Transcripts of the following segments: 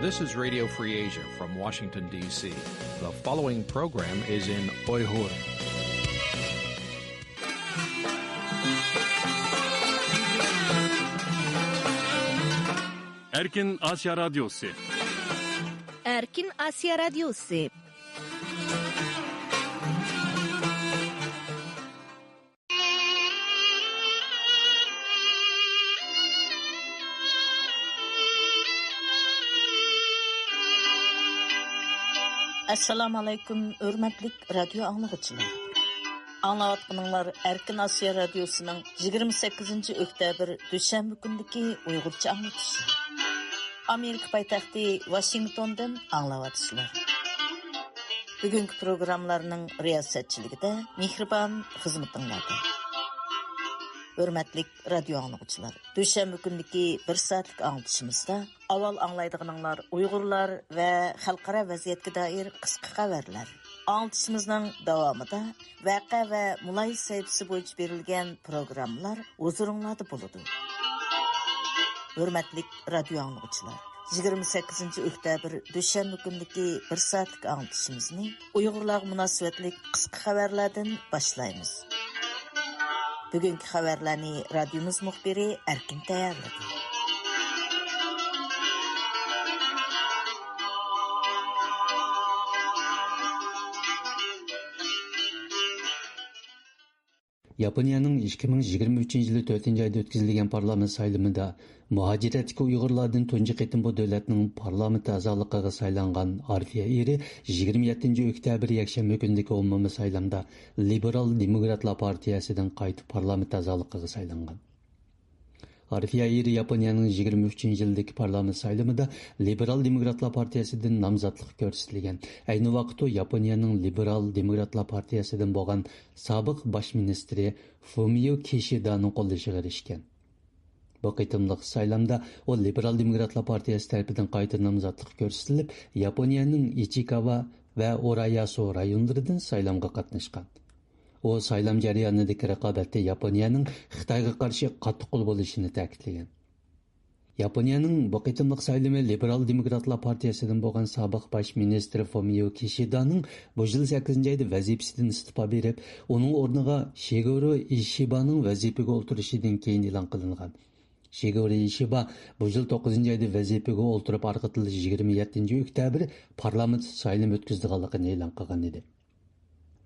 This is Radio Free Asia from Washington, D.C. The following program is in Uyghur. Erkin Asya Radyosu. Erkin Asya Radyosu. Assalamu alaykum, hörmetlik radyo anlıqçılar. Anlayatqanlar Erkin Asya Radyosu'nun 28 oktyabr düşenbe gündeki Uygurca anlatışı. Amerika paytaxtı Washington'dan anlayatçılar. Bugünkü programlarının riyasetçiligide Mihriban xizmetinlerde. Hörmetlik radyo anlıqçılar. Düşenbe gündeki 1 saatlik anlatışımızda aval anlaydıqınlar Uygurlar ve xalqara vaziyetke dair qısqa xabarlar. Anlatışımızın davamında vaqa ve mulay sayfası boyunca berilgen programlar huzurunlarda buludu. Hörmetlik radyo anlıqçılar. 28 oktyabr düşenbe gündeki 1 saatlik anlatışımızını Uygurlar münasebetlik qısqa xabarlardan başlayımız. Bugünkü xabarlarni radyomuz muxbiri Erkin tayarladı. Yaponiyaning 2023-yili 4-oyda o'tkazilgan parlament saylimida muhojiratdagi Uyg'urlardan tunji qitim bu davlatning parlament a'zoligiga saylangan Arfiya eri 27 oktyabr yakshanba kunidagi umumiy saylamda Liberal Demokratlar partiyasidan qaytib parlament a'zoligiga saylangan. Arfiya eri Yaponiyaning 23-yildagi parlament saylimida Liberal Demokratlar partiyasidan nomzodlik ko'rsatilgan. Ayni vaqtda Yaponiyaning Liberal Demokratlar partiyasidan bo'lgan sobiq bosh ministri Fumio Kishidaning qo'llashiga erishgan. Bu qitimliq saylamda o Liberal Demokratlar partiyasi tarafidan qayta nomzodlik ko'rsatilib, Yaponiyaning Ichikawa va Orayasu rayonlaridan saylamga qatnashgan. O saylam jarayonidagi raqobatda Yaponiyaning Xitoyga qarshi qattiq qo'l bo'lishini ta'kidlagan. Yaponiyaning bu qitimliq saylami Liberal Demokratlar partiyasidan bo'lgan sobiq bosh ministri Fumio Kishidaning bu yil 8-oyda vazifasidan istifa berib, uning o'rniga Shigeru Ishibaning vazifaga o'tirishidan keyin e'lon qilingan. Shigeru Ishiba bu yil 9-oyda vazifaga o'tirib, orqatilish 27 oktyabr parlament saylim o'tkazdiganligini e'lon qilgan edi.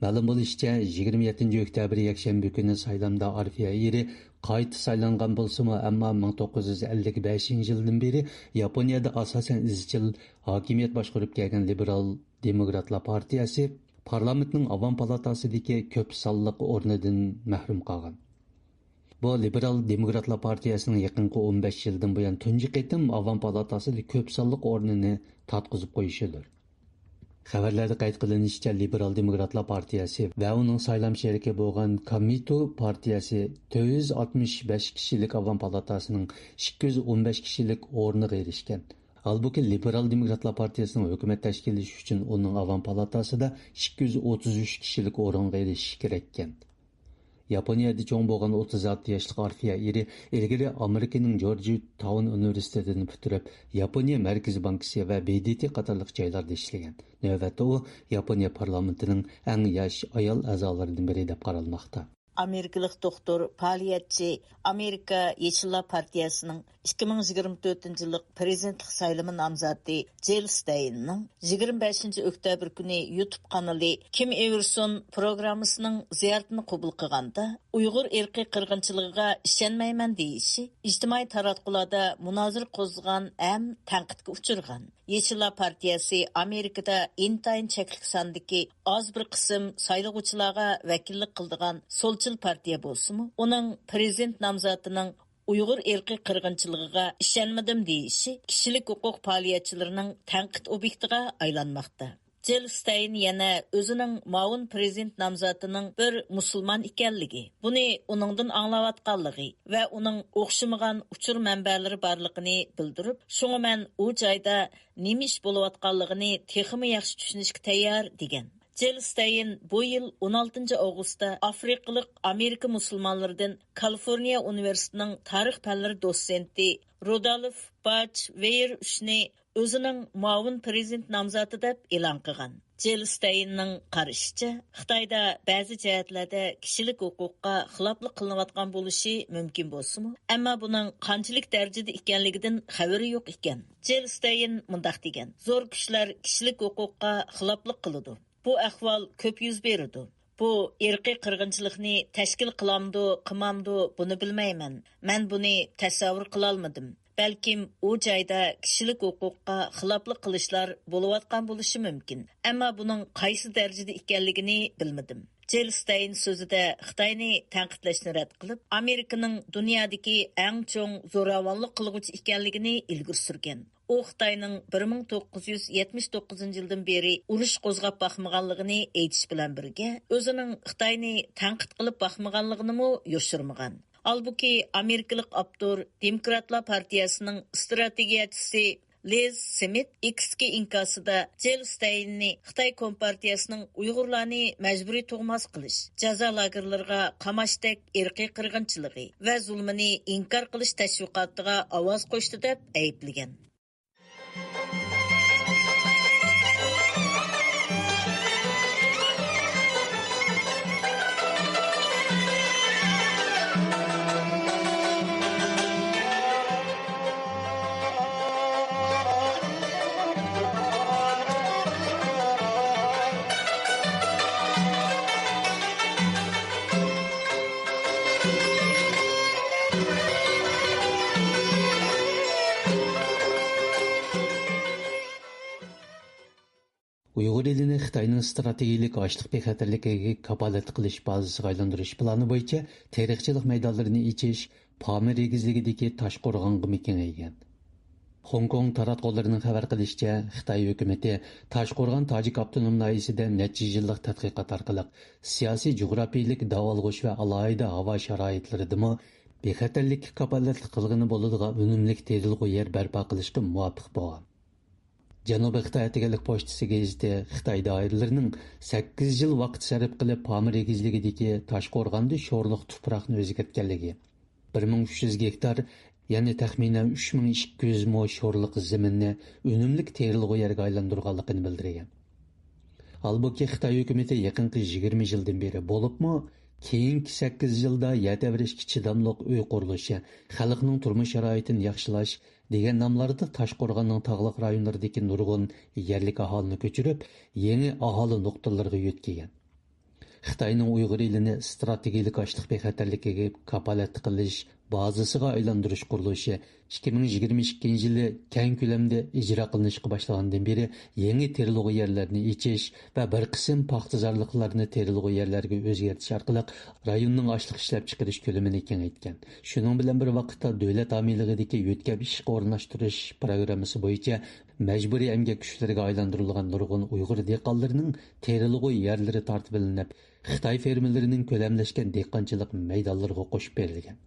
Ma'lum bo'lishicha, 27 oktyabr yakshanba kuni saylamda Arfiya eri qayta saylangan bo'lsa-mu, ammo 1955-yildan beri Yaponiyada asosan izchil hokimiyat boshqarib kelgan Liberal Demokratlar partiyasi parlamentning Avam palatasidagi ko'p sonliq o'rnidan mahrum qolgan. Bu Liberal Demokratlar partiyasining yaqinqi 15 yildan buyon tunji qitim Avam palatasida ko'p sonliq o'rnini tatqizib qo'yishidir. Xabarlarda qayd qilinishicha, Liberal Demokratlar partiyasi va uning saylam sheriki bo'lgan Komito partiyasi 465 kishilik Avam palatasining 215 kishilik o'rniga erishgan. Halbuki Liberal Demokratlar partiyasining hukumat tashkillashi uchun uning Avam palatasida 233 kishilik o'ringa erishishi kerak ekan. Yaponiyada cho'ng bo'lgan 36 yoshli Arfiya eri ilgari Amerikaning Georgetown universitetini bitirib, Yaponiya Markaziy bankisi va BDT qatorliq joylarda ishlagan. Navbatda u Yaponiya parlamentining eng yosh ayol a'zolaridan biri deb qaralmoqda. Amerikalik doktor, faaliyetçi Amerika Yeşiller Partiyasının 2024 yıllık prezidentlik saylımı namzatı Jill Stein'nin 25 oktyabr günü YouTube kanalı Kim Everson programısının ziyaretini kabul kılganda Uygur erki kırgınçılığına işenmeymen deyişi, ictimai taratqularda münazir qozgan hem tanqidga uçurgan. Yeşiller Partiyası Amerika'da intayın çeklik sandaki az bir kısım saylıgıçılarga vekillik kıldıgan solçul partiya bolsumu, onun prezident namzatının Uygur erki kırgınçılığına işenmedim deyişi, kişilik hukuk faaliyetçilerinin tanqid obyektiga aylanmakta. Jill Stein yana özünün ma'un prezident namzatının bir musulman ekanligi, buni uningdan anglayotganligi va uning o'xshamagan uchur manbalari borligini bildirib, shunga men u joyda nima ish bo'layotganligini texmi yaxshi tushunishga tayyor degan. Jill Stein bu yil 16 avgustda Afrikalik Amerika musulmonlaridan Kaliforniya universitetining tarix fanlari dotsenti Rudolf Bach Weir ishni o'zining muavin prezident nomzodi deb e'lon qilgan. Jill Steinning qarashicha, Xitoyda ba'zi jihatlarda kishilik huquqqa xiloflik qilinayotgan bo'lishi mumkin bo'lsa-mu, ammo buning qanchalik darajada ekanligidan xabari yo'q ekan. Jill Stein mundaq degan: "Zo'r kuchlar kishilik huquqqa xiloflik qiladi. Bu ahvol ko'p yuz beradi. Bu irqiy qirg'inchilikni tashkil qilamdi, qilmamdi, buni bilmayman. Men buni tasavvur qila olmadim. Balkim u joyda kishilik huquqqa xiloflik qilishlar bo'layotgan bo'lishi mumkin. Ammo buning qaysi darajada ekanligini bilmadim." Jill Stein so'zida Xitoyni tanqidlashni rad qilib, Amerikaning dunyodagi eng cho'ng zo'ravonlik qilguvchi ekanligini ilgari surgan. U Xitoyning 1979 yildan beri urush qo'zg'ab baxmaganligini aytish bilan birga, o'zining Xitoyni tanqid qilib baxmaganligini mo yoshirmagan. Albuki Amerikalik avtor Demokratlar partiyasining strategiyachisi Liz Smith X'ga inkasida Jill Steinni Xitoy Kompartiyasining Uyg'urlarni majburiy tug'mas qilish, jazo lagerlariga qamashdek irqiy qirg'inchiligi va zulmini inkor qilish tashviqotiga ovoz qo'shdi deb ayblagan. Uyghur elini Xitoyning strategik ochliq bexatarligiga kapolat qilish bazasiga aylantirish plani bo'yicha tarixchilik maydonlarini ichish Pamir egizligidagi Toshqo'rg'onga kengaygan. Hong Kong taratqullarining xabar qilishicha, Xitoy hukumati Toshqo'rg'on Tojik avtonom noyisida necha yillik tadqiqot orqali siyosiy jug'rafiyalik davolg'ish va alohida havo sharoitlaridami bexatarlikka kapolat qilgani bo'ladigan unumli terilg'u yer barpo qilishga muvofiq bo'lgan. Janubiy Xitoy Atigalik pochtasi gazeti Xitoy doiralarining 8 yil vaqt sarf qilib Pamir egizligidagi Toshqo'rg'onda sho'rliq tuproqni o'zgartganligi, 1300 gektar, ya'ni taxminan 3200 mo sho'rliq zaminni unumli terilg'u yerga aylantirganligini bildirgan. Albuki Xitoy hukumati yaqinqi 20 yildan beri bo'libmi, keyingi 8 yilda yataverishga chidamliq uy qurilishi, xalqning turmush sharoitini yaxshilash degan nomlarda Toshqo'rg'onning tog'liq rayonlaridagi nurg'un yerlik aholini ko'chirib, yangi aholi nuqtalariga yo'tkagan. Xitoyning Uyg'ur elini strategik ochliq bexatarligiga kapolat qilish bazasiga aylantirish qurilishi 2022 yili keng ko'lamda ijro qilinishga boshlagandan beri yangi terilg'u yerlarni ichish va bir qism paxtazorliklarni terilg'u yerlarga o'zgartish orqali rayonning ochliq ishlab chiqarish ko'lamini kengaytgan. Shuning bilan bir vaqtda davlat homiyligidagi yo'tkab ishga o'rnaштirish programmasi bo'yicha majburiy emgak kuchlariga aylantirilgan nurg'un Uyg'ur dehqonlarining terilg'u yerlari tortib olinib, Xitoy fermerlarining ko'lamlashgan dehqonchilik maydonlariga qo'shib berilgan.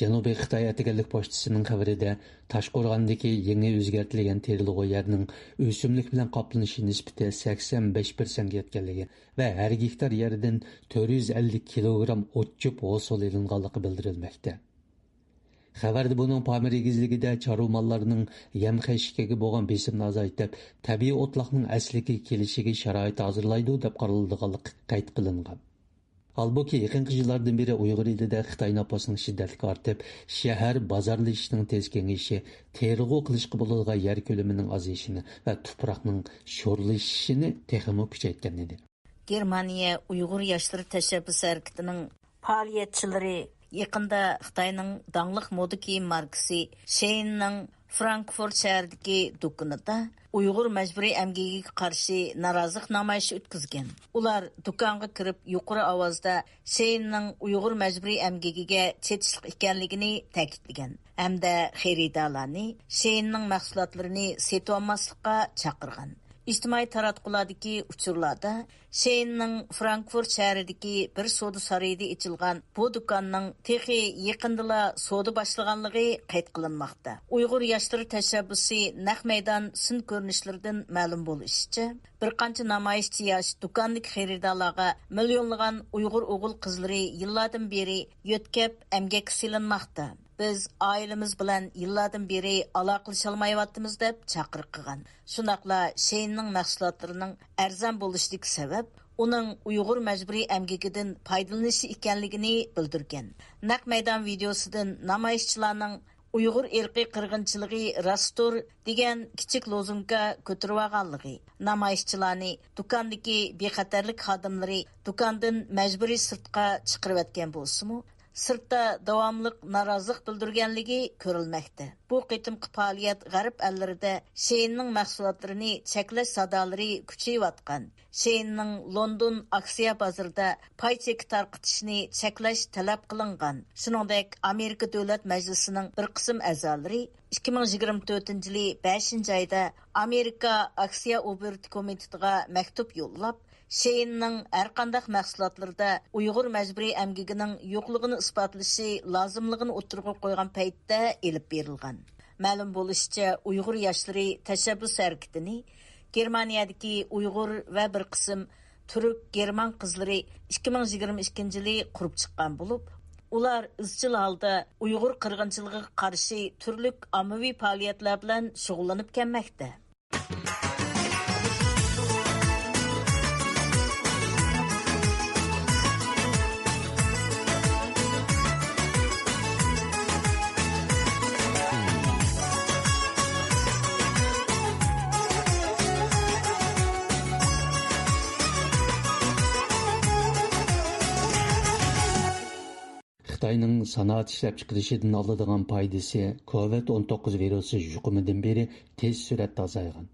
Janubiy Xitoy Atigalik pochtasining xabarida Toshqo'rg'ondagi yangi o'zgartirilgan terilg'u yerning o'simlik bilan qoplanishi nisbati 85% yetganligi va har gektar yerdan 450 kilogramm o'tchib hosil elinganligi bildirilmoqda. Xabarda buning Pamir egizligida chorva mollarining yem-xashikaga bo'lgan besimni azaytib, tabiiy o'tloqning asliga kelishiga sharoit hozirlaydi deb qaralganligi qayd qilingan. Halbuki yaqinqi yillardan beri Uyg'ur elida Xitoy nopasining shiddatli ortib, shahar bozorlashishning tez kengayishi, terilg'u qilishga bo'ladigan yer ko'lamining ozayishini va tuproqning sho'rlashishini texmo kuchaytgan edi. Germaniya Uyg'ur yoshlari tashabbusi harakatining faoliyatchilari yaqinda Xitoyning dangliq moda kiyim markasi Sheinning Frankfurt shahridagi do'konida Uyg'ur majburiy emgigiga qarshi norozilik namoyishi o'tkazgan. Ular do'konga kirib yuqori ovozda Sheinning Uyg'ur majburiy emgigiga chetishlik ekanligini ta'kidlagan hamda xaridorlarni Sheinning mahsulotlarini sotib olmaslikqa chaqirgan. İctimai taratqulardagi uchurlarda Sheinning Frankfurt shahridagi bir savdo sarayida ochilgan bu do'konning texi yaqindala savdo boshlaganligi qayd qilinmoqda. Uyg'ur yoshlari tashabbusi naq maydon sin ko'rinishlaridan ma'lum bo'lishicha, bir qancha namoyishchi yosh do'konlik xaridorlarga millionlagan Uyg'ur o'g'il qizlari yillardan beri yo'tkab emgak silinmoqda. Biz ailemiz bilan yıllardan beri aloqalashılmayapmiz deb chaqiriq qilgan. Shunaqla Sheinning mahsulotlarining arzon bo'lishligi sabab uning Uyg'ur majburiy emgigidan foydalanishi ekanligini bildirgan. Naq maydon videosidan namoyishchilarning Uyg'ur irqiy qirg'inchiligi rastur degan kichik lozunga ko'tarib olganligi, namoyishchilarni do'kondagi bexatarlik xodimlari do'kondan majburiy sirtqa chiqarib etgan bo'lsa-mu, sirtda davomliq norozilik bildirganligi ko'rilmoqda. Bu qitimqi faoliyat g'arb ellarida Sheinning mahsulotlarini cheklash sadolari kuchayayotgan. Sheinning London aksiya bozorida pay cheki tarqitishni cheklash talab qilingan. Shuningdek, Amerika Davlat Majlisining bir qism a'zolari 2024-yili 5-oyda Amerika aksiya oberti komitetiga maktub yo'llab, Sheinning har qanday mahsulotlarda Uyg'ur majburiy emgigining yo'qligini isbotlashi lozimligini o'tirg'a qo'ygan paytda elib berilgan. Ma'lum bo'lishicha, Uyg'ur yoshlari tashabbus harakatini Germaniyadagi Uyg'ur va bir qism turk german qizlari 2022-yili qurib chiqqan bo'lib, ular izchil holda Uyg'ur qirg'inchiligiga qarshi turli ommaviy faoliyatlar bilan shug'ullanib kelmoqda. Xitayning sanoat ishlab chiqarishidan oladigan foydasi COVID-19 virusi yuqumidan beri tez suratda azaygan.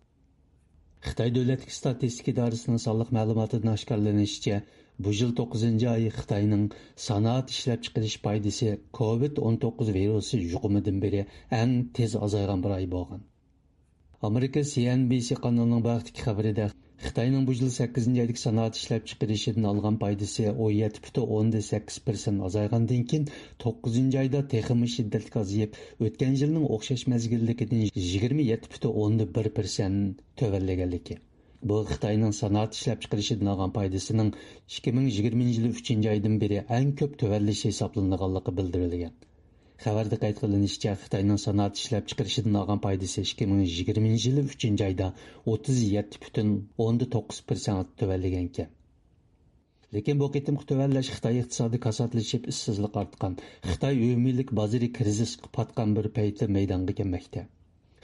Xitoy Davlat statistika idorasining sonliq ma'lumotidan oshkorlanishicha, bu yil 9-oy Xitoyning sanoat ishlab chiqarish foydasi COVID-19 virusi yuqumidan beri eng tez azaygan bir oy bo'lgan. Amerika CNBC kanalining vaqtdagi xabarida Xitoyning bu yil 8-oydagi sanoat ishlab chiqarishidan olgan foydasi 17,8% azaygandan keyin 9-oyda texmi shiddatli azayib, o'tgan yilning o'xshash mezgilligidan 27,1% tövallanganligi. Bu Xitoyning sanoat ishlab chiqarishidan olgan foydasining 2020-yil 3-oydan beri eng ko'p tövallishi hisoblanganligi bildirilgan. Xabarda qayd qilinishicha, Xitoyning sanoat ishlab chiqarishidan olgan foydasi 2020-yil 3-oyda 37,9% tövallangan ekan. Lekin bu qitimqi tövallash Xitoy iqtisodiy kasotlashib, ishsizlik ortgan, Xitoy umumiylik bozori krizisga patgan bir paytda maydonga kelmoqda.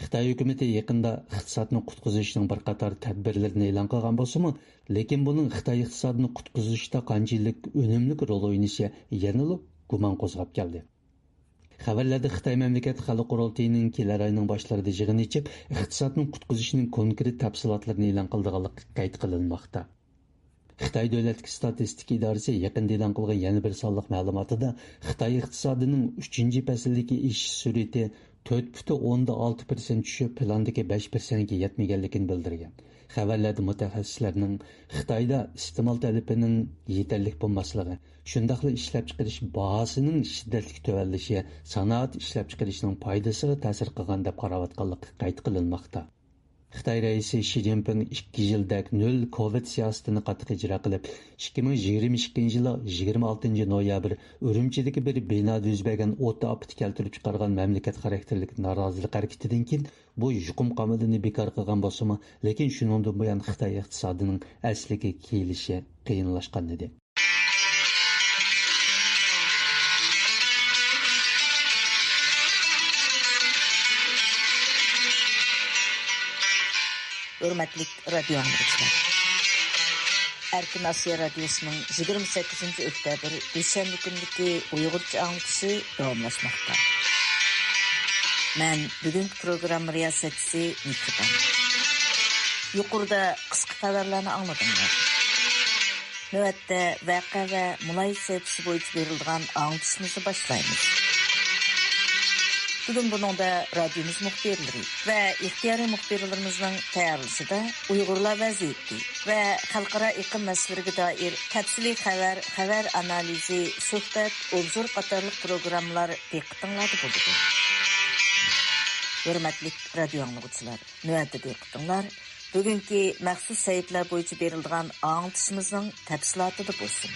Xitoy hukumati yaqinda iqtisodni qutqizishning bir qator tadbirlarini e'lon qilgan bo'lsa-mu, lekin buning Xitoy iqtisodini qutqizishda qanchalik unumli rol o'ynashi yana gumon qo'zg'ab keldi. Xabarlarda Xitoy mamlakat xalq qurultayining kelar oyning boshlarida yig'in ichib, iqtisodni qutqizishning konkret tafsilotlarini e'lon qilganligi qayd qilinmoqda. Xitoy Davlat statistika idorasi yaqinda e'lon qilgan yana bir sonliq ma'lumotida Xitoy iqtisodining 3-fasldagi ishish sur'ati 4,6% tushib, plandagi 5%ga yetmaganligini bildirgan. Xabarlarda mutaxassislarning Xitoyda iste'mol talabining yetarli bo'lmasligi, shundaqla ishlab chiqarish bahosining shiddatli tövallishi sanoat ishlab chiqarishning foydasiga ta'sir qilgan deb qarayotganligi qayd qilinmoqda. Xitoy raisi Xi Jinping 2 yildak nol Covid siyosatini qattiq ijro qilib, 2022 yili 26 noyabr Urumchidagi bir binoda yuz bergan o't ofati keltirib chiqargan mamlakat xarakterlik norozilik harakatidan keyin bu yuqum qamalini bekor qilgan bo'lsa-mu, lekin shuningdan buyon Xitoy iqtisodining asliga kelishi qiyinlashgan edi. Hürmetlik radyo anlayıcılar. Erkin Asya Radyosu'nun 28. oktyabr Düşenli gündeki Uygurca anlatışı davamlaşmakta. Ben bugünkü program riyasetçisi Mikroban. Yukarıda kısa haberlerini anladımlar. Növette vaka ve mulay sebepsi boyunca verildiğin anlatışımızı başlayınız. Bugün bunun da radyomuz muhbirleri ve ihtiyari muhbirlerimizin tayarlışıda Uygurlar vaziyeti ve halkara iqlim meselelerine dair tepsili haber analizi, sohbet, obzor qatarlıq programlar diqqətinizdə bulundu. Hürmetlik radyo anlıqçılar, növətdə diqqətinizlər, bugünkü məxsus sayıtlar boyunca verildiğin anlatışımızın təfsilatı da bulsun.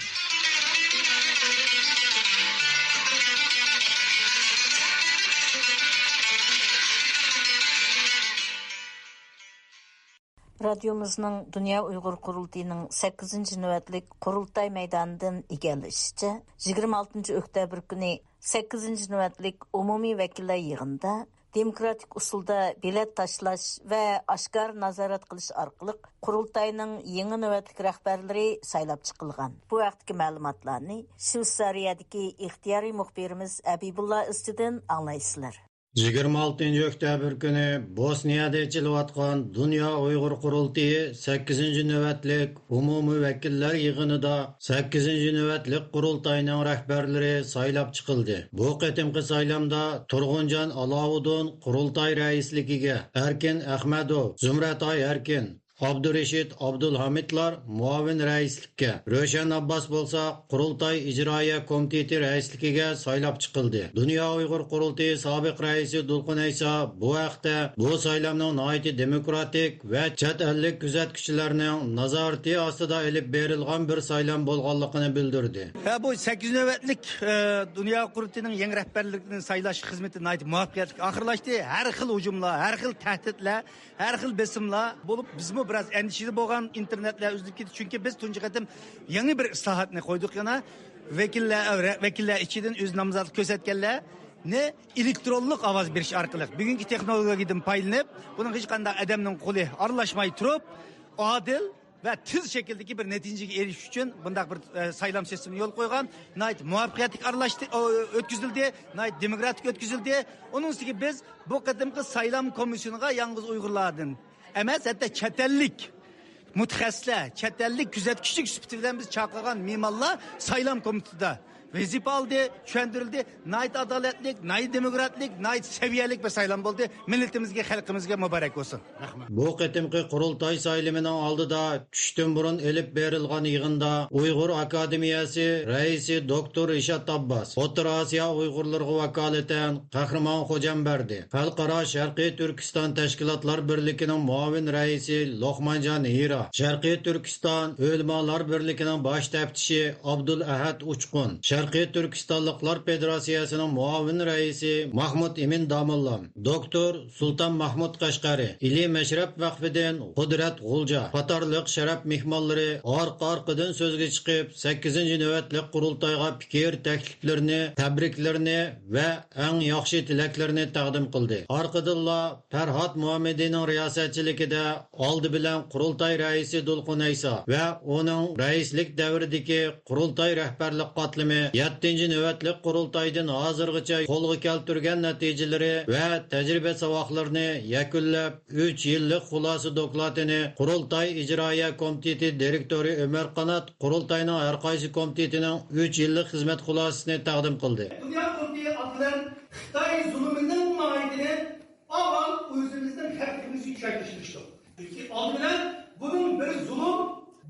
Radiomuzning Dünya Uyghur Qurultayının 8-ci növbətlik Qurultay meydanından egallashicha 26 oktyabr kuni 8-ci növbətlik umumiy vəkillər yığında demokratik usulda bilet tashlash va oshkor nazorat qilish orqali Qurultayning yangi navbatlik rahbarlari saylab chiqilgan. Bu vaqtdagi ma'lumotlarni Shveysariyadagi ixtiyoriy muxbirimiz Abibullah Istidan anglaysizlar. 26 oktyabr günü Bosniyada içilayotgan Dünya Uyg'ur Qurultayı 8-ci növbətlik umumiy vəkillər yığınida 8-ci növbətlik Qurultayning rahbarlari saylab chiqildi. Bu qitimqi saylamda Turg'unjon Alovudin Qurultay raisligiga, Erkin Ahmadov, Zumratay Erkin, Abdurashid Abdulhamidlar muavin raislikka, Roshan Abbas bo'lsa Qurultay ijroiya komiteti raisligiga saylab chiqildi. Dünya Uyg'ur Qurultayı sobiq raisi Dulqin Aysa bu haqda bu saylamning noiti demokratik va chet ellik kuzatuvchilarning nazorati ostida olib berilgan bir saylam bo'lganligini bildirdi. Bu 8 növbətlik Dünya Qurultayının yangi rahbarligini saylash xizmati noiti muvaffaqiyatli oxirlashdi. Har xil hujumlar, har xil tahdidlar, har xil besimlar bo'lib bizmi biraz endişeli bo'lgan internetlar uzilib ketdi. Chunki biz tunji qatim yangi bir islohotni qo'ydik yana vakillar ichidan o'z nomzodini ko'rsatganlar ne elektronlik ovoz berish orqali bugungi texnologiyadan foydalanib, buning hech qanday odamning qo'li aralashmay turib, adil ve tez şekildeki bir neticeye eriş için bundak bir saylam sistemini yol koygan. Nait muvaffaqiyatli aralashdi, ötküzüldü, nait demokratik ötküzüldü. Onun üstüne biz bu qadimki saylam komisyonuga yalnız Uyg'urlardan emas, hatta çetellik mutaxassislar, çetellik kuzatuvchilik sifatida biz chaqirgan me'morlar saylam komitetida vazifa aldı, tushuntirildi. Nait adaletlik, nait demokratlik, nait seviyalik bir saylam bo'ldi. Millatimizga, xalqimizga muborak bo'lsin. Rahmat. Bu qitimqi Qurultay saylamining oldida tushdan burun elib berilgan yig'inda Uyg'ur Akademiyasi raisi doktor Ishat Abbas, O'rta Osiyo Uyg'urlarga vakolatan Qahramon Xo'jambardi, Xalqaro Sharqiy Turkiston tashkilotlar birligining muavin raisi Loqmanjon Hira, Sharqiy Turkiston O'lmolar birligining bosh taftishi Abdul Ahad Uchqun, Sharqiy Turkistonliklar Federatsiyasining muavin raisi Mahmud Emin Damullam, doktor Sultan Mahmud Qashqari, Ili Mashrab vaqfidan Qudrat G'ulja, qatorliq sharaf mehmonlari orqa-orqadan so'zga chiqib 8-ci navbatlik qurultayga fikr, takliflarini, tabriklarini va eng yaxshi tilaklarini taqdim qildi. Orqadilla Farhod Muhammadining riyosatchiligida oldi bilan qurultay raisi Dulqin Aysa va uning raislik davridagi qurultay rahbarlik qatlami 7-ci növbətlik qurultaydan hozirgacha qo'lga keltirgan natijalari va tajriba savoqlarini yakunlab 3 yillik xulosa dokladini Qurultay ijroiya komiteti direktori Ömer Qanat qurultayning har qaysi komitetining 3 yillik xizmat xulosasini taqdim qildi. Dünya Qurultayı atılan Xitay zulmünün maidini aval özümüzden hakkımızı içerleşmiştir. Çünkü aldılar bunun bir zulüm,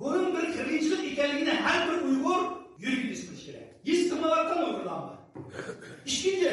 bunun bir kırıcılık ikenliğine her bir Uygur yürgün ismiş gerek. Yıstırmalardan Uygurlanma. İkinci,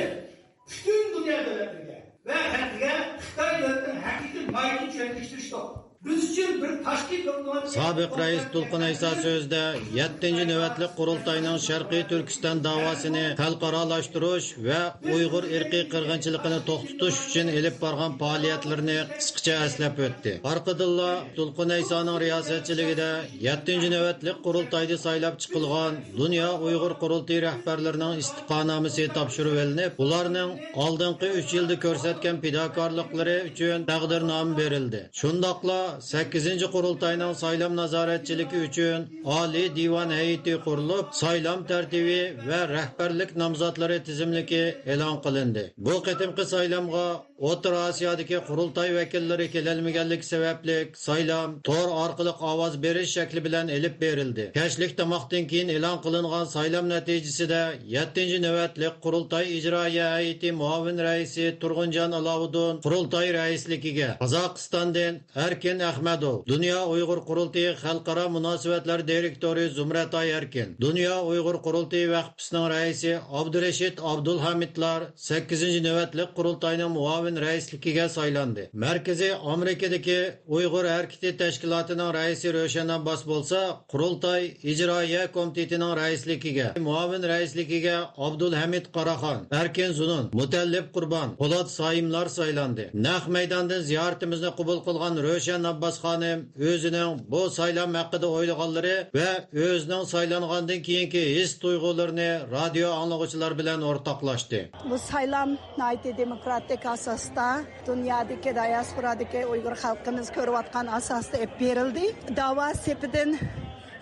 bütün dünya devletlerine ve herkese Xitay devletinin hakiki maidini içerleştirmiştir. Biz için bir taşkil yapılan... Sabiq rais Dulqin Aysa so'zda 7-ci navbatlik qurultayning Sharqiy Turkiston davosini xalqaralashtirish va Uyg'ur irqiy qirg'inchiligini to'xtatish uchun elib borgan faoliyatlarini qisqacha eslab o'tdi. Orqadilla Dulqin Aysoning riyosatchiligida 7-ci navbatlik qurultayda saylab chiqilgan Dünya Uyg'ur Qurultayı rahbarlarining istiqomnomasi topshirib olinib, ularning oldingi 3 yilda ko'rsatgan fidokorliklari uchun taqdirnoma berildi. Shundaqla 8-ci qurultayning saylam nazoratchiligi uchun Oliy Divan heyeti qurilib, saylam tartibi va rahbarlik nomzodlari tizimligi e'lon qilindi. Bu qitimqi saylamga O'rta Osiyodagi qurultay vakillari kelolmaganligi sababli saylam tor orqali ovoz berish shakli bilan elib berildi. Kashlik tomoqdan keyin e'lon qilingan saylam natijasida 7-ci navbatlik qurultay ijroiya heyeti muavin raisi Turg'unjon Alovudin qurultay raisligiga, Qozog'istondan Erkin Ahmadov, Dünya Uyg'ur Qurultayı xalqaro munosabatlar direktori Zumratay Erkin, Dünya Uyg'ur Qurultayı vaqfisining raisi Abdurashid Abdulhamidlar 8-ci navbatlik qurultayning muavin raisligiga saylandi. Markaziy Amerikadagi Uyg'ur harakati tashkilotining raisi Roshan Abbas bo'lsa, qurultay ijroiya komitetining raisligiga, muavin raisligiga Abdulhamid Qaraxon, Erkin Zunun, Mutallib Qurbon, Po'lat Saimlar saylandi. Naq maydondan ziyoratimizni qabul qilgan Roshan Abbas xonim o'zining bu saylam haqida o'ylaganlari va o'zining saylangandan keyingi his tuyg'ularini radio anglag'uvchilar bilan o'rtoqlashdi. Bu saylam nayte demokratik asosda dunyodagi diasporadagi Uyg'ur xalqimiz ko'rayotgan asosda berildi. Da'vo sepidan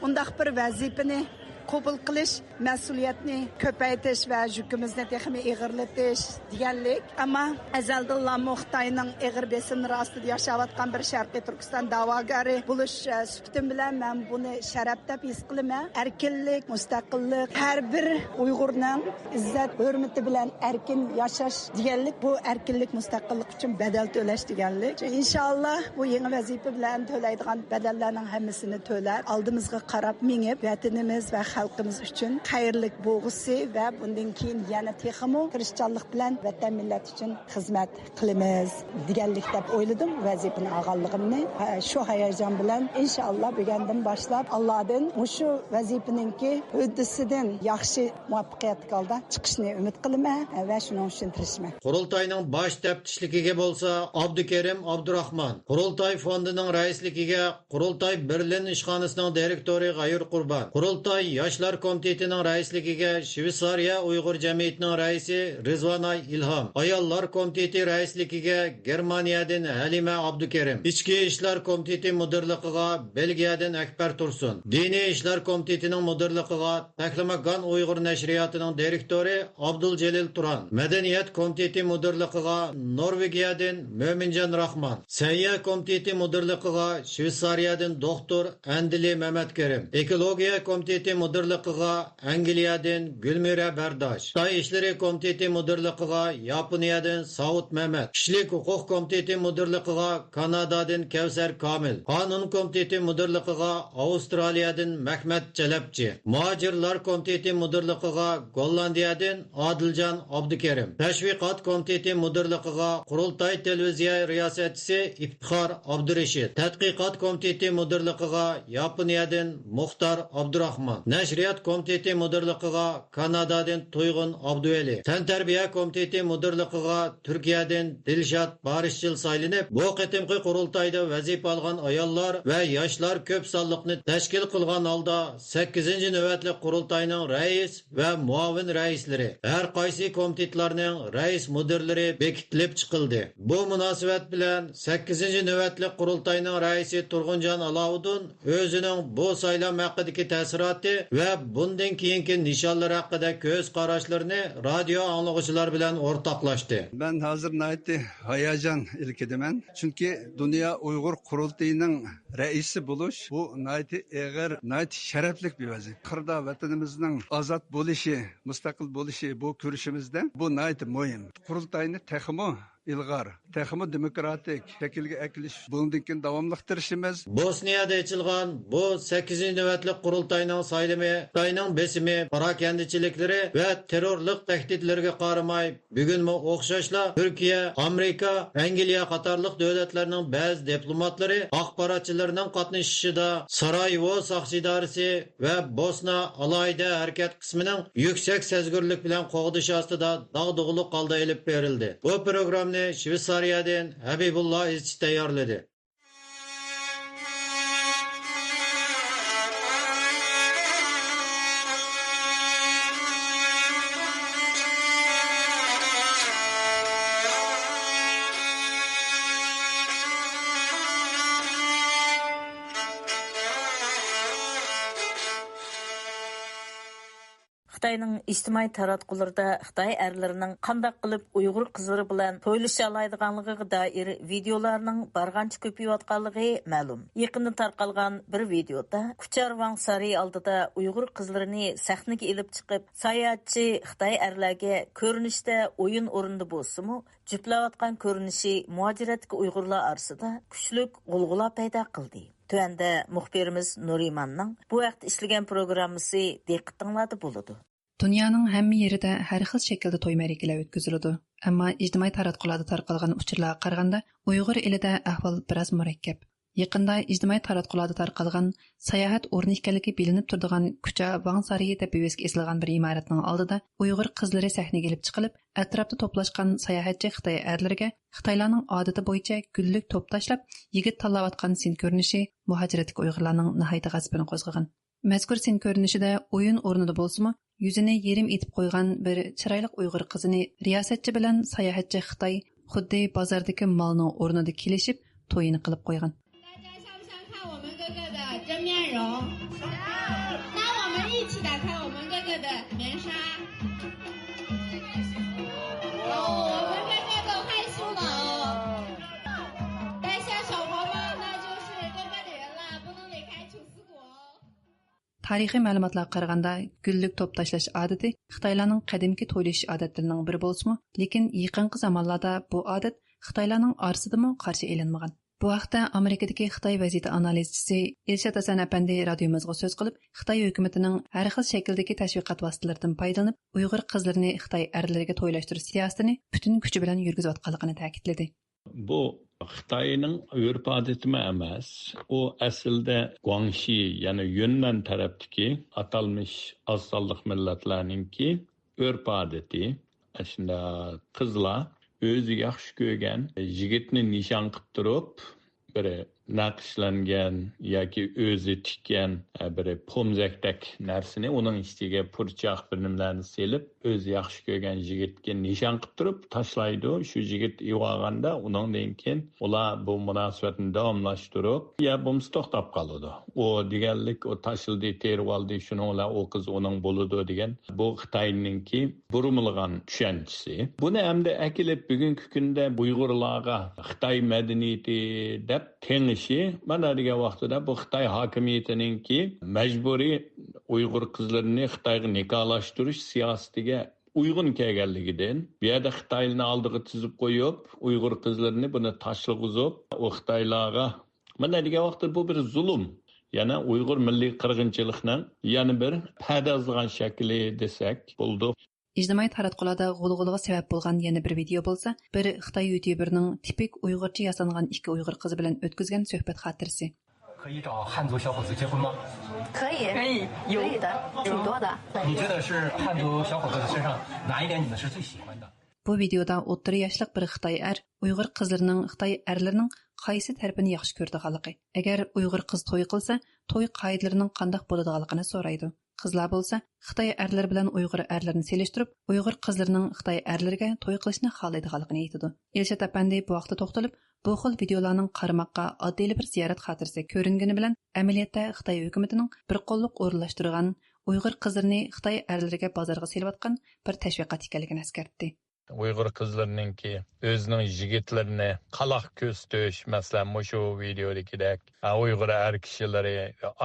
undaq bir vazifani qabul qilish, mas'uliyatni ko'paytirish va yukimizni texmi ig'irlatish deganlik. Ammo azaldan Xitoyning ig'ir besimlari ostida yashayotgan bir Sharqiy Turkiston da'vogari bo'lish suhbatim bilan men buni sharaf deb his qilaman. Erkinlik, mustaqillik, har bir Uyg'urning izzat, hurmati bilan erkin yashash deganlik, bu erkinlik, mustaqillik uchun badal to'lash deganlik. Inshaalloh bu yangi vazifa bilan to'laydigan badallarning hammasini to'lar. Oldimizga qarab mingib, vatanimiz va xalqimiz uchun xayrlik bo'lg'usi va bundan keyin yana texmo tirishchanlik bilan vatan millat uchun xizmat qilamiz deganlik deb o'yladim vazifani olganligimni. Shu hayajon bilan inshaalloh bugundan boshlab Allohdan shu vazifaningki uddasidan yaxshi muvaffaqiyatli holda chiqishni umid qilaman va shuning uchun tirishman. Qurultayning bosh taftishligiga bo'lsa Abdukerim Abdurahmon, Qurultay fondining raisligiga Qurultay Berlin ishxonasining direktori G'ayur Qurbon, Qurultay Yoshlar komitetining raisligiga Shveysariya Uyg'ur jamiyatining raisi Rizvanay Ilhom, Ayollar komiteti raisligiga Germaniyadan Halima Abdukerim, Ichki ishlar komiteti mudirligiga Belgiyadan Akbar Tursun, Diniy ishlar komitetining mudirligiga Taklamagan Uyg'ur nashriyotining direktori Abdul Jalil Turan, Madaniyat komiteti mudirligiga Norvegiyadan Mo'minjon Rahman, Sayya komiteti mudirligiga Shveysariyadan doktor Andili Mamatkerim, Ekologiya komiteti mudirligiga Angliyadan Gulmira Bardosh, Xitoy ishlari komiteti mudirligiga Yaponiyadan Saud Mehmet, Kishilik huquq komiteti mudirligiga Kanadadan Kavsar Komil, Qonun komiteti mudirligiga Avstraliyadan Mahmad Jalabchi, Muhojirlar komiteti mudirligiga Gollandiyadan Odiljon Abdukerim, Tashviqot komiteti mudirligiga Qurultay televiziya riyosatchisi Iftixor Abdurashid, Tadqiqot komiteti mudirligiga Yaponiyadan Muxtar Abdurahmon, Nashriyat komiteti mudirligiga Kanadadan To'yg'un Abduveli, Tantarbiya komiteti mudirligiga Turkiyadan Dilshod Barishchil saylanib, bu qitimqi qurultayda vazifa olgan ayollar va yoshlar ko'p sonliqni tashkil qilgan holda 8-navbatli qurultayning rais va muavin raislari, har qaysi komitetlarning rais mudirlari bekitilib chiqildi. Bu munosabat bilan 8-navbatli qurultayning raisi Turg'unjon Alovuddin o'zining bu saylam haqidagi ta'siroti va bundan keyingi nishonlar haqida ko'z qarashlarini radio anglag'uvchilar bilan o'rtoqlashdi. Ben hazır naiti hayajan ilkidimen. Çünkü Dünya Uygur Kurultayı'nın reisi buluş bu naiti eğer naiti şereflik bir vaziyet. Kırda vatanımızın azat buluşu, müstakil buluşu bu görüşümüzde bu naiti mühim. Kurultayını tekmo ilgar, texmi demokratik şekilge ekiliş bulundukkin davamlıqtırışımız. Bosniyada açılgan bu 8-navbatli qurultayning saylimi, Xitoyning besimi, parakandichilikleri ve terörlük tehditlerine qaramay, bugunmi o'xshashla Türkiye, Amerika, Angliya qatorliq davlatlarning ba'zi diplomatlari, axborotchilarning qatnashishida Sarajevo soqchi idorasi va Bosna alayda harakat qismining yuksak sezgurlik bilan qo'g'dish ostida dag'dug'liq holda elib berildi. Bu programni Shveysariyadan Habibullah Izchi tayyorladi. Xitayning ijtimoiy taratqularida Xitoy erlarining qandaq qilib Uyg'ur qizlari bilan to'ylasha oladiganligiga doir videolarning bargancha ko'payayotganligi ma'lum. Yaqinda tarqalgan bir videoda Kucharvang Sari oldida Uyg'ur qizlarini sahnaga elib chiqib, sayohatchi Xitoy erlarga ko'rinishda o'yin o'rnida bo'lsa-mu, juplayotgan ko'rinishi muhojiratga Uyg'urlar orasida kuchlik g'ulg'ula paydo qildi. Tövəndə muxbirimiz Nurimanның bu vaqt işləyən proqramısı diqqətinizdə buludu. Dünyanın həmmə yerində hər xil şəkildə toy mərəkələr ötküzülüdü. Amma ictimai taratqularda tarqalğan uçurlarga qaraganda Uyğur elində əhval biraz murakkab. Yaqında ijtimoiy taratqularda tarqalgan sayohat o'rni ekanligi bilinib turadigan Kucha Vang Sarayi deb bevesga esilgan bir imoratning oldida Uyg'ur qizlari sahnaga kelib chiqilib, atrofda to'plashgan sayohatchi Xitoy erlariga Xitoylarning odati bo'yicha gullik to'p tashlab, yigit tanlayotgan sin ko'rinishi muhojiratlik Uyg'urlarning nihoyatda g'azabini qo'zg'agan. Mazkur sin ko'rinishida o'yin o'rnida bo'lsa-mu, yuzini yerim etib qo'ygan bir chiroyli Uyg'ur qizini riyosatchi bilan sayohatchi Xitoy xuddi bozordagi molning o'rnida kelishib, to'yini qilib qo'ygan. 真面容，那我们一起打开我们哥哥的棉纱。哦，我们哥哥都害羞了哦。带下小黄帽，那就是哥哥的人了，不能离开楚思国。 Tarixiy ma'lumotlarga qaraganda, gullik to'p tashlash odati Xitoylarning qadimgi to'ylash odatlarining biri bo'lsa-mu, lekin yaqinqi zamonlarda bu odat Xitoylarning orasidami qarshi elinmagan. Bu haqda Amerikadagi Xitoy vaziyati analizchisi Elshad Hasan apandi radiomizga so'z qilib, Xitoy hukumatining har xil shakldagi tashviqot vositalaridan foydalanib, Uyg'ur qizlarini Xitoy erlariga to'ylashtirish siyosatini butun kuchi bilan yurgizayotganligini ta'kidladi. Bu Xitoyning urf odatimi emas, u aslida Guangxi, ya'ni Yunnan tarafdagi atalmış az sonliq millatlarningki urf odati. Shunda qizlar o'zi yaxshi ko'rgan yigitni nishon qilib turib, bir naqshlangan yoki o'zi tikkan bir pomzakdak narsani uning ichiga purchoq bir nimalarni selib, o'zi yaxshi ko'rgan yigitga nishon qilib turib tashlaydi. Shu yigit uyg'onganda undan keyin ular bu munosabatni davomlashtirib, ya bo'lmasa to'xtab qoladi. U deganlik o tashildi, terib oldi, shuni ular o qiz uning bo'ladi degan bu Xitoyningki burumilgan tushunchasi. Buni hamda akilib bugungi kunda Uyg'urlarga Xitoy madaniyati deb tengishi, mana degan vaqtida bu Xitoy hokimiyatiningki majburiy Uyg'ur qizlarini Xitoyga nikohlashtirish siyosatiga uygun kelganligidan, bu yerda Xitoyni oldiga tizib qo'yib, Uyg'ur qizlarini buni tashlag'izib, o Xitoylarga mana degan vaqtda bu bir zulm. Yana Uyg'ur milliy qirg'inchilikning yana bir pardozlagan shakli desak bo'ldi. İctimai taratqularda g'ulg'ulaga sabab bo'lgan yana bir video bo'lsa, bir Xitoy YouTuberning tipik Uyg'urcha yasangan ikki Uyg'ur qizi bilan o'tkazgan suhbat xotirasi. 可以找汉族小伙子结婚吗？可以，可以，可以的，挺多的。你觉得是汉族小伙子身上哪一点你们是最喜欢的？ Bu videoda o'rta yoshlik bir Xitoy Uyg'ur qizlarining Xitoy erlarining qaysi tarafini yaxshi ko'rdiganligi, agar Uyg'ur qiz to'y qilsa, to'y qoidalarining qanday bo'ladiganligini so'raydi. Qizlar bo'lsa, Xitoy erlari bilan Uyg'ur erlarini selishtirib, Uyg'ur qizlarining Xitoy erlariga to'y qilishni xohlaydiganligini aytadi. Elshad apandi bu vaqtda to'xtalib, bu xil videolarning qarmoqqa oddiy bir ziyorat xotirasi ko'ringani bilan amaliyotda Xitoy hukumatining bir qo'lliq o'rinlashtirgan Uyg'ur qizlarini Xitoy erlariga bozorga selayotgan bir tashviqot ekanligini eskartdi. Uyg'ur qizlariningki o'zining yigitlarini qaloq ko'zitish, masalan, shu videodagidek Uyg'ur er kishilari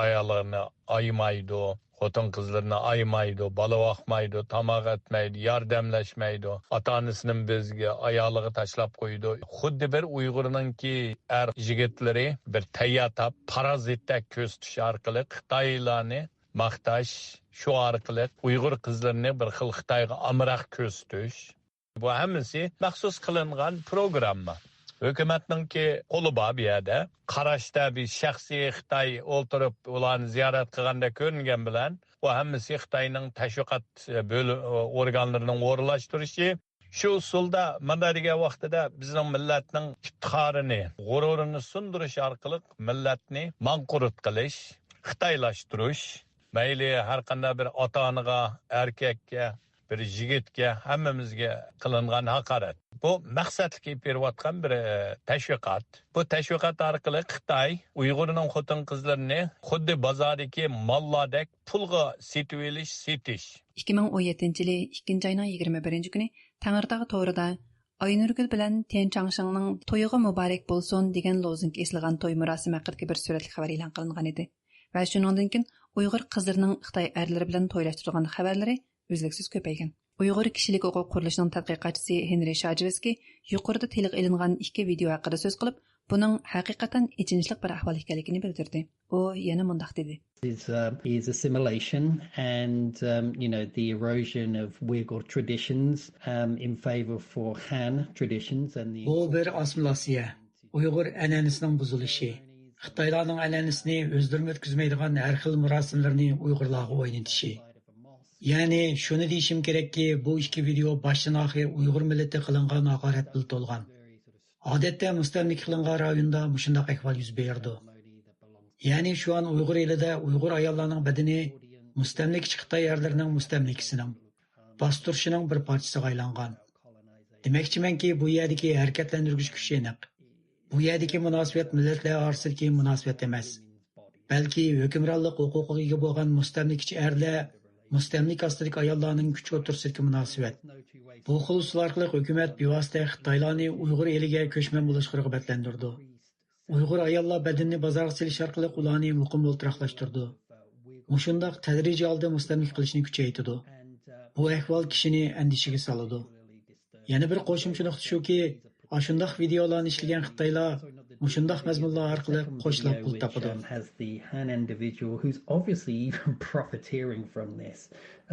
ayollarini aymaydi, xotin qizlarini aymaydi, bola boqmaydi, tomoq etmaydi, yordamlashmaydi, ota-onasining bizga ayoliga tashlab qo'ydi. Xuddi bir Uyg'urningki er yigitlari bir tayyatab parazitdak ko'zitish orqali Xitoylarni maqtash, shu orqali Uyg'ur qizlarini bir xil Xitoyga amroq ko'zitish. Bu hammasi maxsus qilingan programma. Hukumatningki qo'li bor bu yerda. Qarashda bir shaxsiy Xitoy o'ltirib ularni ziyorat qilganda ko'ringan bilan, bu hammasi Xitoyning tashviqot organlarining o'rinlashtirishi. Shu usulda mana degan vaqtida bizning millatning iftixorini, g'ururini sundirish orqali millatni manqurut qilish, xitoylashtirish, mayli har qanday bir ota-onaga, erkakka, bir yigitga, hammamizga qilingan haqorat. Bu maqsadli berayotgan bir tashviqot. Bu tashviqot orqali Xitoy Uyg'urning xotin qizlarini xuddi bozordagi mollardek pulga setish. 2017-yili 2-oyning 21-kuni Tangirtog' to'g'rida Aynurgul bilan Tian Changshengning to'yiga muborak bo'lsin degan lozung esilgan to'y murosimi haqidagi bir suratli xabar e'lon qilingan edi. Va shuningdan keyin Uyg'ur qizlarining Xitoy erlari bilan to'ylashtirilgan xabarlari uzluksiz ko'paygan. Uyg'ur kishilik huquq qurilishining tadqiqotchisi Henry Shajevski yuqorida tilga ilingan ikki video haqida so'z qilib, buning haqiqatan ichinishlik bir ahvol ekanligini bildirdi. U yana mundaq dedi. Is assimilation and the erosion of Uyghur traditions in favor for Han traditions and the Bu bir assimilasiya, Uyg'ur an'anasining buzilishi, Xitoylarning an'anasini o'zlarini o'tkazmaydigan har xil marosimlarni Uyg'urlarga o'ynatishi. Ya'ni shuni deyishim kerakki, bu ikki video boshdan oxir Uyg'ur millati qilingan haqorat bilan to'lgan. Odatda mustamlik qilingan rayonda shunday ahvol yuz berdi. Ya'ni shu an Uyg'ur elida Uyg'ur ayollarning badani mustamlikchi Xitoy erlarining mustamlikisining bostirishining bir parchasiga aylangan. Demakchimanki, bu yerdagi harakatlantiruvchi kuch aniq. Bu yerdagi munosabat millatlar orasidagi munosabat emas, balki hukmronlik huquqiga ega bo'lgan mustamlikchi erlar mustamlik ostidagi ayollarning kuch o'tirsidagi munosabat. Bu xil usul orqali hukumat bevosita Xitoylarni Uyg'ur eliga ko'chman bo'lishga rag'batlantirdi. Uyg'ur ayollar badanini bozorga silish orqali ularni muqim o'ltiraqlashtirdi. Mushundaq tadrijiy holda mustamlik qilishni kuchaytirdi. Bu ahvol kishini andishaga soladi. Yana bir qo'shimcha nuqta shuki, ashundaq videolarni ishlagan Xitoylar mushundaq mazmunlar orqali qo'shilib pul topadi. Has the Han individual who's obviously even profiteering from this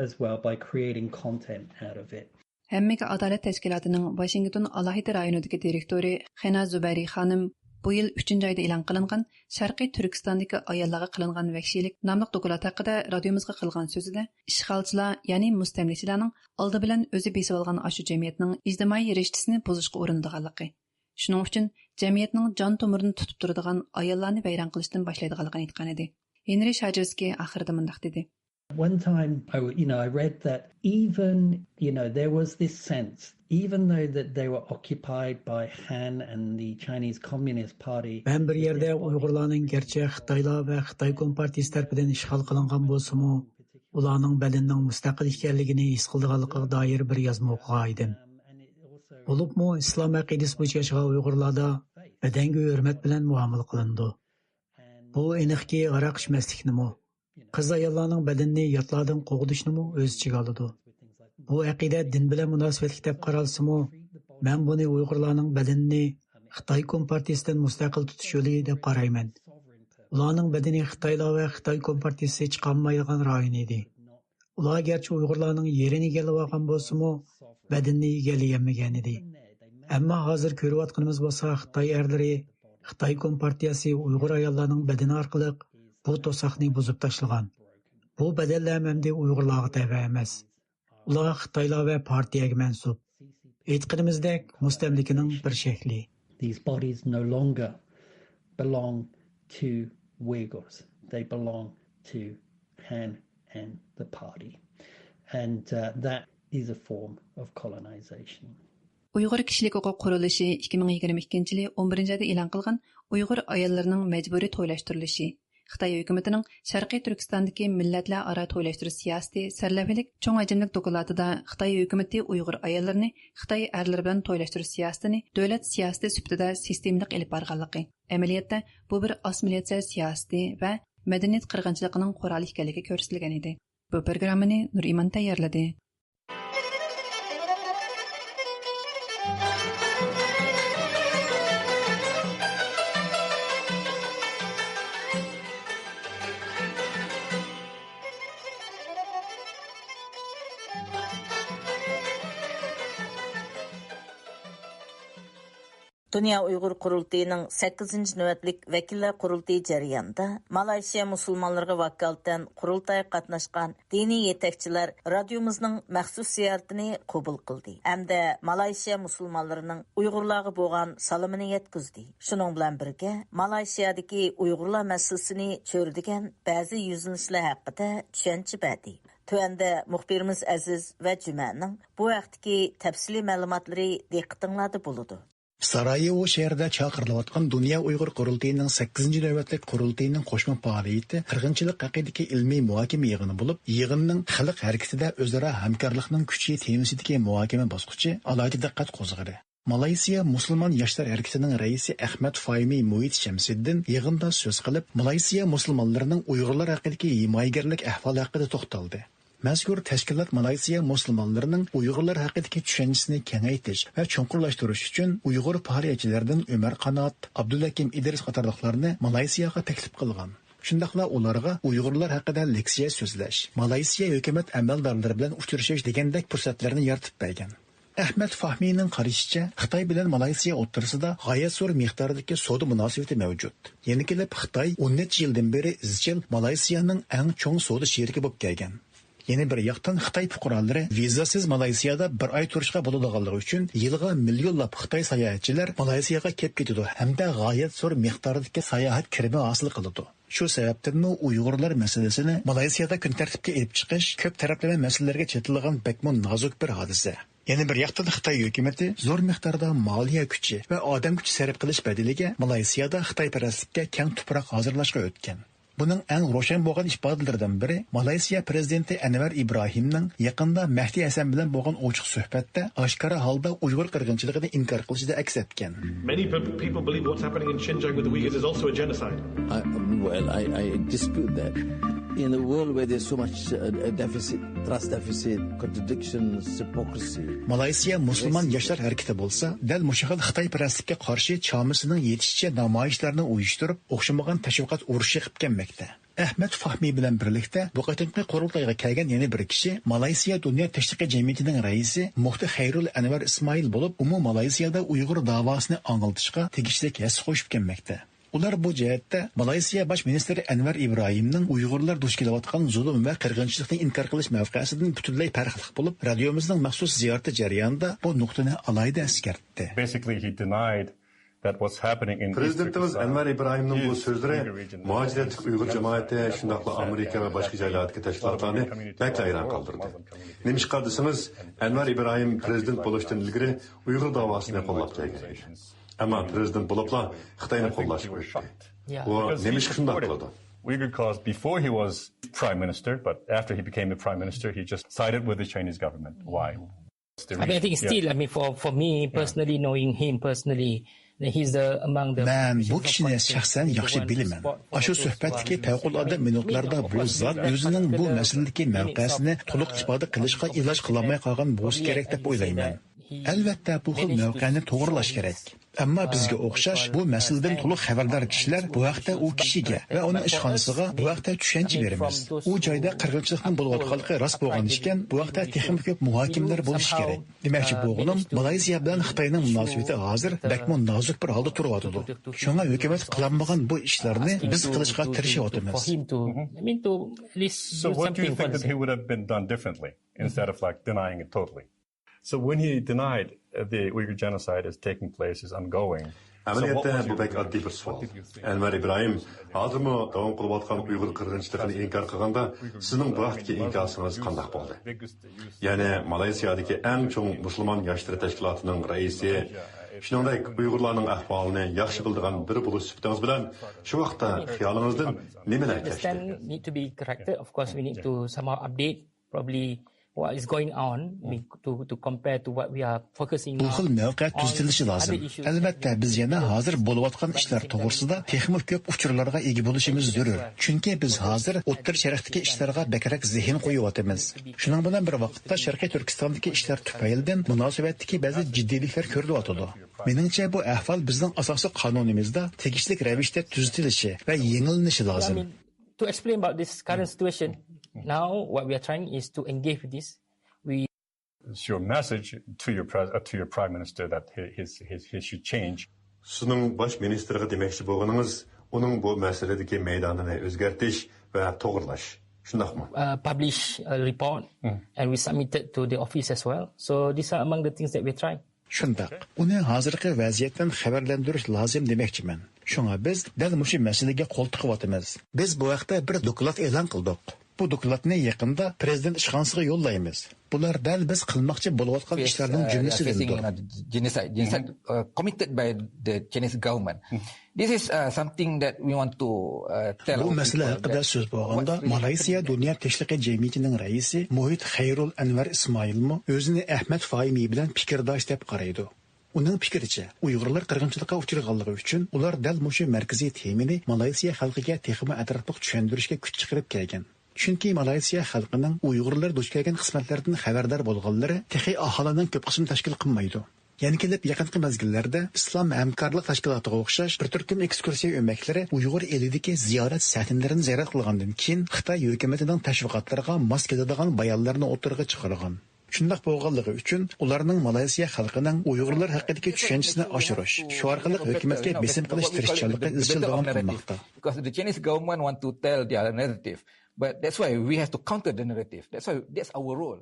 as well by creating content out of it. Hammaga adolat tashkilotining Washington alohida rayonidagi direktori Xana Zubayri xonim bu yil 3-oyda e'lon qilingan Sharqiy Turkistondagi ayollarga qilingan vahshiylik nomli dokument haqida radiomizga qilgan so'zida ishg'olchilar, ya'ni mustamlikchilarning oldi bilan o'zi besib olgan ashu jamiyatning ijtimoiy rishtasini buzishga urinadiganligi. Shuning uchun jamiyatning jon tomirini tutib turadigan ayollarni vayron qilishdan boshlaydiganligini aytgan edi. Henry Shajevskiy oxirida mundaq dedi. One time, I read that even, there was this sense, even though that they were occupied by Han and the Chinese Communist Party. Ben bir yerde Uyg'urlarning gerçi Xitoylar va Xitoy Kompartiyasi tarafidan ishg'ol qilingan bo'lsa-mu, ularning badanining mustaqil ekanligini his qilganligiga doir bir yozma o'qigan edim. Bo'libmi islom aqidasi bo'yicha yashagan Uyg'urlarda badanga hurmat bilan muomala qilindi. Bu aniqki aroq ichmasliknimi, qiz ayollarning badanini yotlardan qo'g'dishni o'z ichiga oladi. Bu aqida din bilan munosabatli deb qaralsa-mu, men buni Uyg'urlarning badanini Xitoy Kompartiyasidan mustaqil tutish yo'li deb qarayman. Ularning badani Xitoylar va Xitoy Kompartiyasi chiqolmaydigan rayon edi. Ular gerçi Uyg'urlarning yerini egallab olgan bo'lsa-mu, badanini egallamagan edi. Ammo hozir ko'rayotganimiz bo'lsa, Xitoy erlari, Xitoy Kompartiyasi Uyg'ur ayollarining badani orqali bu to'saqni buzib tashlagan. Bu badallar hamda Uyg'urlarga tava emas. Ular Xitoylar va partiyaga mansub. Aytganimizdek, mustamlikaning bir shakli. These bodies no longer belong to Uyghurs. They belong to Han and the party. And that is a form of colonization. Uyg'ur kishilik huquq qurilishi 2022-yili 11-oyda e'lon qilgan Uyg'ur ayollarining majburiy to'ylashtirilishi, Xitoy hukumatining Sharqiy Turkistondagi millatlar aro to'ylashtirish siyosati sarlavhalik cho'ng hajmlik dokumentida Xitoy hukumati Uyg'ur ayollarini Xitoy erlari bilan to'ylashtirish siyosatini davlat siyosati sifatida sistemalik olib borganligi, amaliyotda bu bir assimilyatsiya siyosati va madaniyat qirg'inchiligining quroli ekanligi ko'rsatilgan edi. Bu programmani Nur Iman tayyorladi. Dünya Uyghur Qurultayının 8-ci növbətlik vəkillər qurultayı jarayonida Malayziya musulmonlarga vakalatan qurultayga qatnaşqan diniy yetakchilar radiomuzning maxsus ziyoratini qabul qildi. Hamda Malayziya musulmonlarining Uyg'urlarga bo'lgan salomini yetkazdi. Shuning bilan birga Malayziyadagi Uyg'urlar masalasini cho'rdigan ba'zi yuzlanishlar haqida tushuncha berdi. Tuanda muxbirimiz Aziz va Jumaning bu vaqtdagi tafsiliy ma'lumotlari diqqatinglarda bo'ladi. Sarayevo şəhərdə çağırılıyotqan Dünya Uyğur Qurultayının 8-ci növbətlik qurultayının qoşma fəaliyyəti qırğınçılıq haqidagi ilmiy muhokama yig'ini bo'lib, yig'inning xalq harakatida o'zaro hamkorlikning kuchi temasidagi muhokama bosqichi alohida diqqat qo'zg'adi. Malayziya Musulmon yoshlar harakatining raisi Ahmad Fahmi Muhit Shamsiddin yig'inda so'z qilib, Malayziya musulmonlarining Uyg'urlar haqidagi himoyagarlik ahvoli haqida to'xtaldi. Mazkur tashkilot Malayziya musulmonlarining Uyg'urlar haqidagi tushunchisini kengaytirish va cho'nqurlashtirish uchun Uyg'ur faoliyatchilaridan Umar Qanot, Abdullakim Idris qatorliqlarni Malayziyaga taklif qilgan. Shundaqla ularga Uyg'urlar haqida leksiya so'zlash, Malayziya hukumat amaldorlari bilan uchrashish degandek fursatlarni yaratib bergan. Ahmed Fahmiyning qarashicha, Xitoy bilan Malayziya o'rtasida g'oyat zo'r miqdordagi savdo munosabati mavjud. Yana kelib Xitoy 10 yildan beri izchil Malayziyaning eng chong savdo sherigi bo'lib kelgan. Yana bir yoqdan Xitoy fuqarolari vizasiz Malayziyada bir oy turishga bo'ladiganligi uchun yilga millionlab Xitoy sayohatchilar Malayziyaga kelib ketadi hamda g'oyat zo'r miqdordagi sayohat kirimi hosil qiladi. Shu sababdan Uyg'urlar masalasini Malayziyada kun tartibga olib chiqish ko'p taraflama masalalarga chetilgan bakmon nozuk bir hodisa. Yana bir yoqdan Xitoy hukumati zo'r miqdorda moliya kuchi va odam kuchi sarf qilish badaliga Malayziyada Xitoyparastlikka keng tuproq hozirlashga o'tgan. Buning eng ro'shan bo'lgan ifodalaridan biri Malayziya prezidenti Anwar Ibrahimning yaqinda Mahdi Hasan bilan bo'lgan ochiq suhbatda oshkora holda Uyg'ur qirg'inchiligini inkor qilishida aks etgan. Many people believe what's happening in Xinjiang with the Uyghurs is also a genocide. I dispute that. In a world where there's so much deficit, trust deficit, contradictions, hypocrisy. Malayziya Müslüman yoshlar harakati bo'lsa, dal mushahil Xitoyparastlikka qarshi chamisining yetishicha namoyishlarni uyushtirib, o'xshamagan tashviqot urushi qilib kelmoqda. Ahmed Fahmiy bilan birlikda bu qatimqi qurultayga kelgan yana bir kishi Malayziya Dunyo tashviqot jamiyatining raisi Muhti Xayrul Anwar Ismoil bo'lib, Malayziyada Uyg'ur davosini anglatishga tegishli his qo'shib kelmoqda. Ular bu jihatda Malayziya bosh ministri Anwar Ibrahimning Uyg'urlar duch kelayotgan zulm va qirg'inchilikni inkor qilish mavqesidan butunlay farqli bo'lib, radiomizning maxsus ziyorati jarayonida bu nuqtani alohida eskartdi. Basically he denied that what's happening in Prezidentimiz Anwar Ibrahimning bu so'zlari muhojiratlik Uyg'ur jamoati shundaqla Amerika va boshqa joylardagi tashkilotlarni bakla hayron qoldirdi. Nemishqa desangiz, Anwar Ibrahim prezident bo'lishdan ilgari Uyg'ur davosini qo'llab kelgan. Ama prezident bo'libla Xitoyni qo'llashga o'tdi. U nima shunday qildi? Uyghur cause before he was prime minister, but after he became the prime minister, he just sided with the Chinese government. Why? I think still, for me personally, knowing him personally, he's among the. Ben bu kishini shaxsan yaxshi bilaman. Shu suhbatdagi favqulodda minutlarda bu zot o'zining bu masaladagi mavqesini to'liq ifoda qilishga iloj qilolmay qolgan bo'lsa kerak deb o'ylayman. Albatta bu xil mavqeni to'g'rilash kerak. Ammo bizga o'xshash bu masaladan to'liq xabardor kishilar bu vaqtda u kishiga va uning ishxonasiga bu vaqtda tushuncha beramiz. U joyda qirg'inchilikning bo'layotganligi rost bo'lgan ekan, bu vaqtda texnik ko'p muhokamalar bo'lishi kerak. Demakchi bo'g'inim, Malayziya bilan Xitoyning munosabati hozir bakmon nozuk bir holda turibdi. Shunga hukumat qilmagan bu ishlarni biz qilishga tirishyapmiz. So what do you think that he would have been done differently instead of like denying it totally? So when he denied the Uyghur genocide is taking place, is ongoing. Amaliyotda bu bek oddiy bir savol. Anwar Ibrahim hozirmi davom qilayotgan Uyg'ur qirg'inchiligini inkor qilganda sizning bu vaqtdagi inkoringiz qanday bo'ldi? Ya'ni Malayziyadagi eng chong musulmon yoshlar tashkilotining raisi, shuningdek Uyg'urlarning ahvolini yaxshi biladigan biri bo'lish sifatingiz bilan shu vaqtda xiyolingizdan nimalar kechdi? Need to be corrected. Of course, we need to somehow update probably what is going on to compare to what we are focusing on. Bu xil mavqeat tuzatilishi lozim. Albatta biz yana hozir bo'layotgan ishlar to'g'risida texnik ko'p uchurlarga ega bo'lishimiz zarur. Chunki biz hozir O'rta Sharqdagi ishlarga bakrak zehn qo'yyapmiz. Shuning bilan bir vaqtda Sharqiy Turkistondagi ishlar tufaylidan munosabatdagi ba'zi jiddiyliklar ko'rilyotdi. Meningcha bu ahvol bizning asosiy qonunimizda tegishli ravishda tuzatilishi va yengilanishi lozim. To explain about this current situation, now what we are trying is to engage with this. It's your message to your prime minister that he should change. Sizning bosh ministrga demoqchi bo'lganingiz, uning bu masaladagi maydonini o'zgartirish va to'g'rilash. Shundaqmi? Publish a report and we submitted to the office as well. So these are among the things that we're trying. Shundaq. Uni hozirgi vaziyatdan xabarlantirish lozim demoqchiman. Shunga biz dal mushu masalaga qo'l tiqyapmiz. Biz bu vaqtda bir doklad e'lon qildik. Bu dokladni yaqinda prezident ishxonasiga yo'llaymiz. Bular dal biz qilmoqchi bo'layotgan ishlarning jumlasidir. Genocide committed by the Chinese government. This is something that we want to tell. Bu masala haqida so'z bo'lganda Malayziya Dunyo tashviqot jamiyatining raisi Muhit Xayrul Anwar Ismoilmi o'zini Ahmed Fahmiy bilan fikrdosh deb qaraydi. Uning fikricha, Uyg'urlar qirg'inchilikka uchraganligi uchun ular dal mushu markaziy temini Malayziya xalqiga texnik atrofli tushuntirishga kuch chiqarib kelgan. Chunki Malayziya xalqining Uyg'urlar duch kelgan qismatlardan xabardor bo'lganlari texnik aholining ko'p qismini tashkil qilmaydi. Yana kelib yaqinqi mezgillarda Islom hamkorlik tashkilotiga o'xshash bir turkum ekskursiya o'maklari Uyg'ur elidagi ziyorat sahnalarini ziyorat qilgandan keyin Xitoy hukumatining tashviqotlariga mos keladigan bayonlarni o'tirg'a chiqargan. Shundaq bo'lganligi uchun ularning Malayziya xalqining Uyg'urlar haqidagi tushunchisini oshirish, shu orqali hukumatga besim qilish tirishchanligi izchil davom qilmoqda. Because the Chinese government want to tell their narrative, but that's why we have to counter the narrative. That's our role.